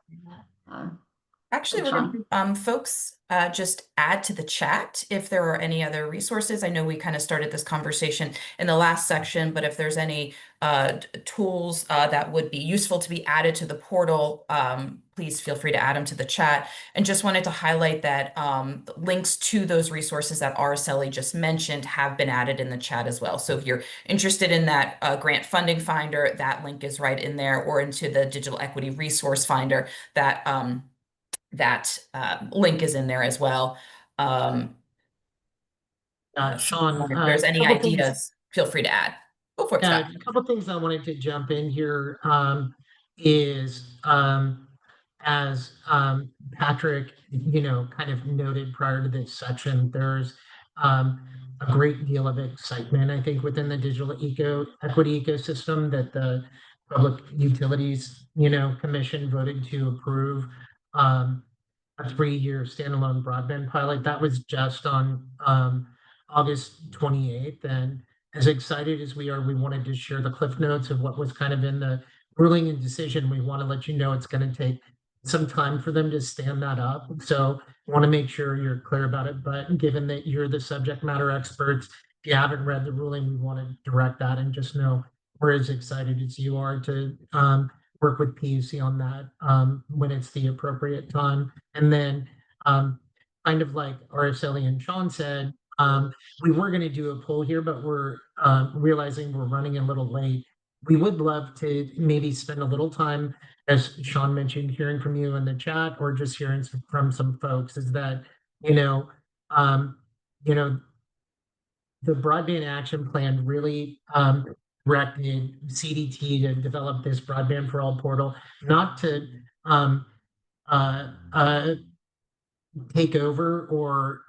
Actually, we're going to folks just add to the chat if there are any other resources. I know we kind of started this conversation in the last section, but if there's any tools that would be useful to be added to the portal, please feel free to add them to the chat. And just wanted to highlight that links to those resources that Araceli just mentioned have been added in the chat as well. So if you're interested in that grant funding finder, that link is right in there, or into the Digital Equity Resource Finder, that link is in there as well. Sean, If there's any ideas, feel free to add. Go for it, Scott. A couple things I wanted to jump in here is as Patrick, kind of noted prior to this section, there's a great deal of excitement, I think, within the digital equity ecosystem that the Public Utilities, Commission voted to approve a 3-year standalone broadband pilot. That was just on August 28th. And as excited as we are, we wanted to share the cliff notes of what was kind of in the ruling and decision. We want to let you know it's going to take some time for them to stand that up. So I want to make sure you're clear about it. But given that you're the subject matter experts, if you haven't read the ruling, we want to direct that and just know we're as excited as you are to work with PUC on that when it's the appropriate time. And then kind of like Araceli and Sean said, we were going to do a poll here, but we're realizing we're running a little late. We would love to maybe spend a little time, as Sean mentioned, hearing from you in the chat or just hearing from some folks, is that, the broadband action plan really directed CDT to develop this broadband for all portal, not to take over or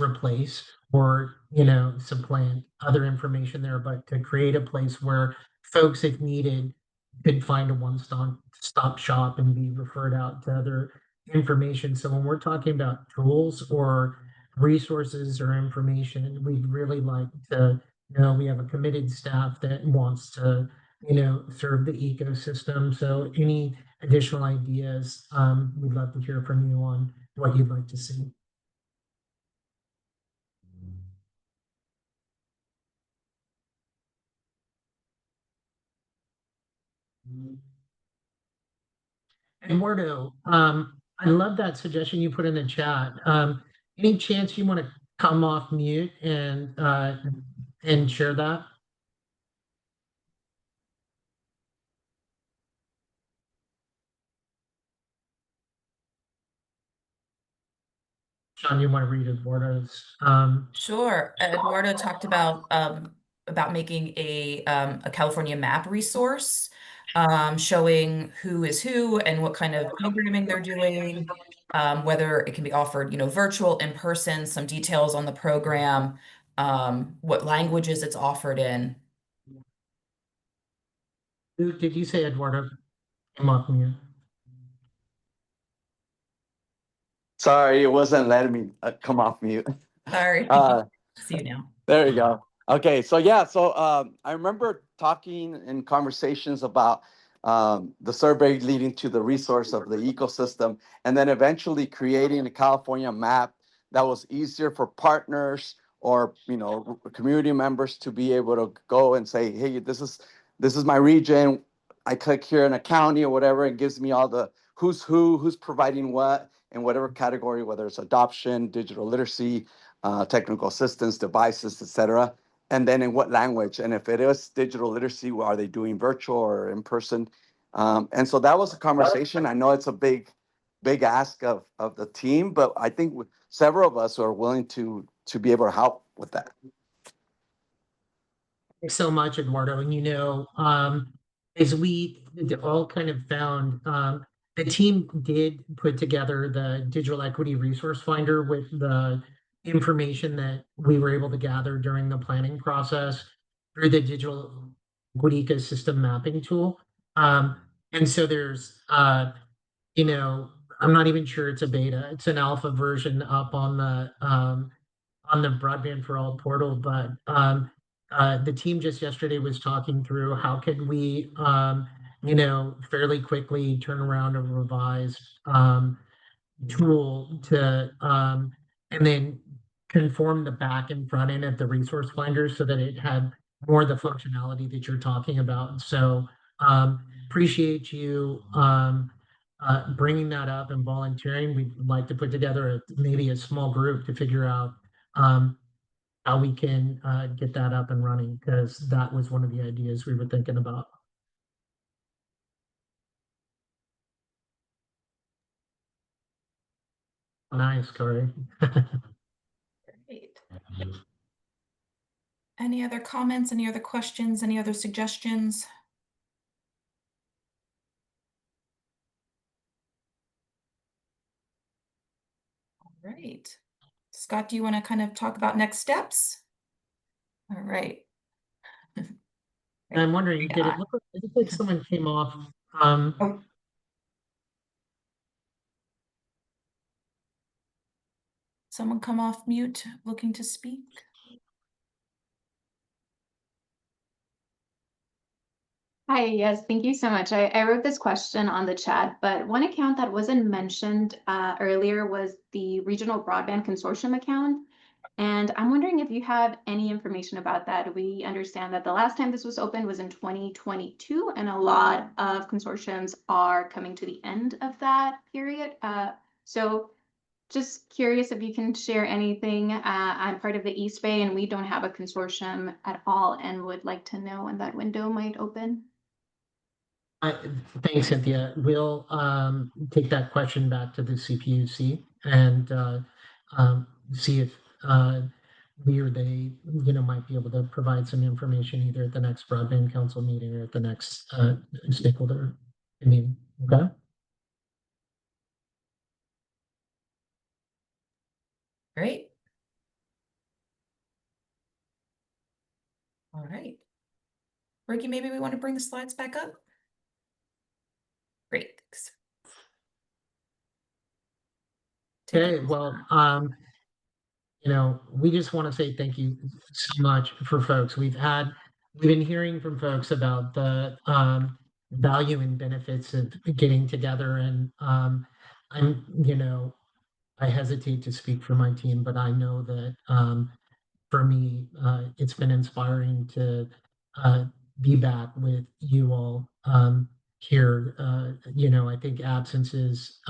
replace or supplant other information there, but to create a place where folks, if needed, could find a one-stop shop and be referred out to other information. So when we're talking about tools or resources or information, we'd really like to know we have a committed staff that wants to serve the ecosystem. So any additional ideas, we'd love to hear from you on what you'd like to see. Eduardo, I love that suggestion you put in the chat. Any chance you want to come off mute and share that? Sean, you want to read Eduardo's? Sure. Eduardo talked about making a California map resource showing who is who and what kind of programming they're doing, whether it can be offered, virtual, in person, some details on the program, what languages it's offered in. Did you say Eduardo came off mute? Sorry, it wasn't letting me come off mute. Sorry. See you now. There you go. Okay, so yeah, I remember talking in conversations about the survey leading to the resource of the ecosystem, and then eventually creating a California map that was easier for partners or community members to be able to go and say, hey, this is my region. I click here in a county or whatever, it gives me all the who's providing what in whatever category, whether it's adoption, digital literacy, technical assistance, devices, etc. And then in what language. And if it is digital literacy, are they doing virtual or in person? And so that was a conversation. I know it's a big ask of the team, but I think several of us are willing to be able to help with that. Thanks so much, Eduardo. And as we all kind of found, the team did put together the Digital Equity Resource Finder with the information that we were able to gather during the planning process through the Digital Equity Ecosystem Mapping tool. And so there's, I'm not even sure it's a beta. It's an alpha version up on the Broadband for All portal, but the team just yesterday was talking through how could we, fairly quickly turn around a revised tool to, and then conform the back and front end of the resource finder so that it had more of the functionality that you're talking about. So appreciate you bringing that up and volunteering. We'd like to put together maybe a small group to figure out how we can get that up and running, because that was one of the ideas we were thinking about. Nice, Corey. Great. Any other comments, any other questions, any other suggestions? Right. Scott, do you want to kind of talk about next steps? All right. I'm wondering, did it look like someone came off? Oh. Someone come off mute looking to speak? Hi, yes, thank you so much. I wrote this question on the chat, but one account that wasn't mentioned earlier was the Regional Broadband Consortium account. And I'm wondering if you have any information about that. We understand that the last time this was opened was in 2022, and a lot of consortiums are coming to the end of that period. So just curious if you can share anything. I'm part of the East Bay, and we don't have a consortium at all, and would like to know when that window might open. Thanks, Cynthia. We'll take that question back to the CPUC and see if we or they, might be able to provide some information either at the next broadband council meeting or at the next stakeholder meeting. Okay. Great. All right. Ricky, maybe we want to bring the slides back up. Great, thanks. Okay, well, we just want to say thank you so much for folks. We've been hearing from folks about the value and benefits of getting together, and I hesitate to speak for my team, but I know that for me, it's been inspiring to be back with you all here. I think absences,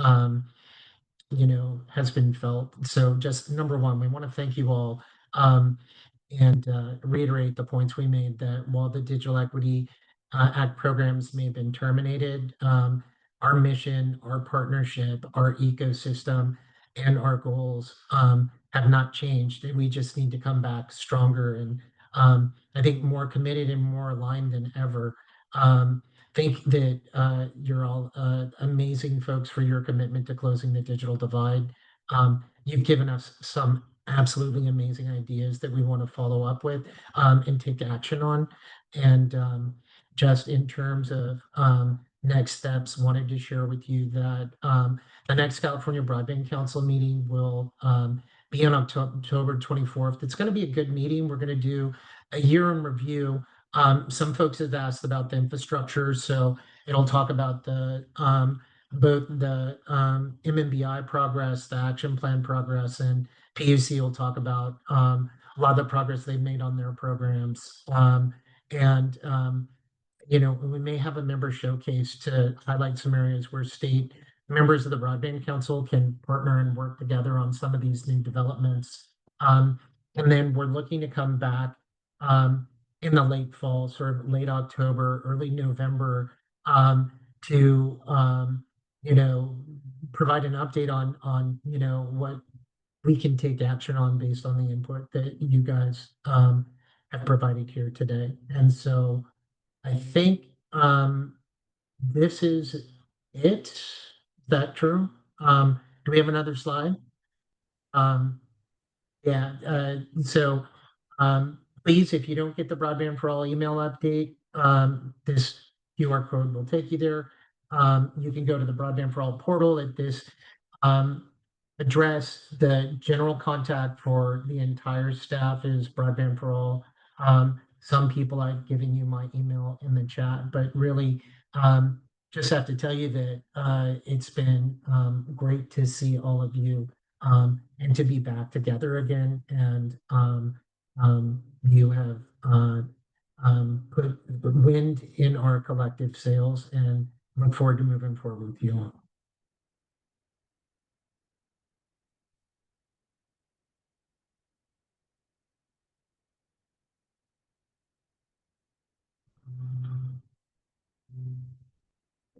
has been felt. So just number one, we want to thank you all and reiterate the points we made that while the Digital Equity Act programs may have been terminated, our mission, our partnership, our ecosystem, and our goals have not changed. We just need to come back stronger and I think more committed and more aligned than ever. Think that you're all amazing folks for your commitment to closing the digital divide. You've given us some absolutely amazing ideas that we want to follow up with and take action on. And just in terms of next steps, wanted to share with you that the next California Broadband Council meeting will be on October 24th. It's going to be a good meeting. We're going to do a year in review. Some folks have asked about the infrastructure, so it'll talk about the both the MMBI progress, the action plan progress, and PUC will talk about a lot of the progress they've made on their programs. And we may have a member showcase to highlight some areas where state members of the Broadband Council can partner and work together on some of these new developments. And then we're looking to come back in the late fall, sort of late October, early November, to provide an update on what we can take action on based on the input that you guys have provided here today. And so I think this is it. Is that true? Do we have another slide? Yeah, so please, if you don't get the Broadband for All email update, this QR code will take you there. You can go to the Broadband for All portal at this address. The general contact for the entire staff is Broadband for All. Some people I've given you my email in the chat, but really just have to tell you that it's been great to see all of you and to be back together again. And you have put wind in our collective sails, and look forward to moving forward with you all.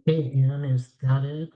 Okay, Anne, is that it?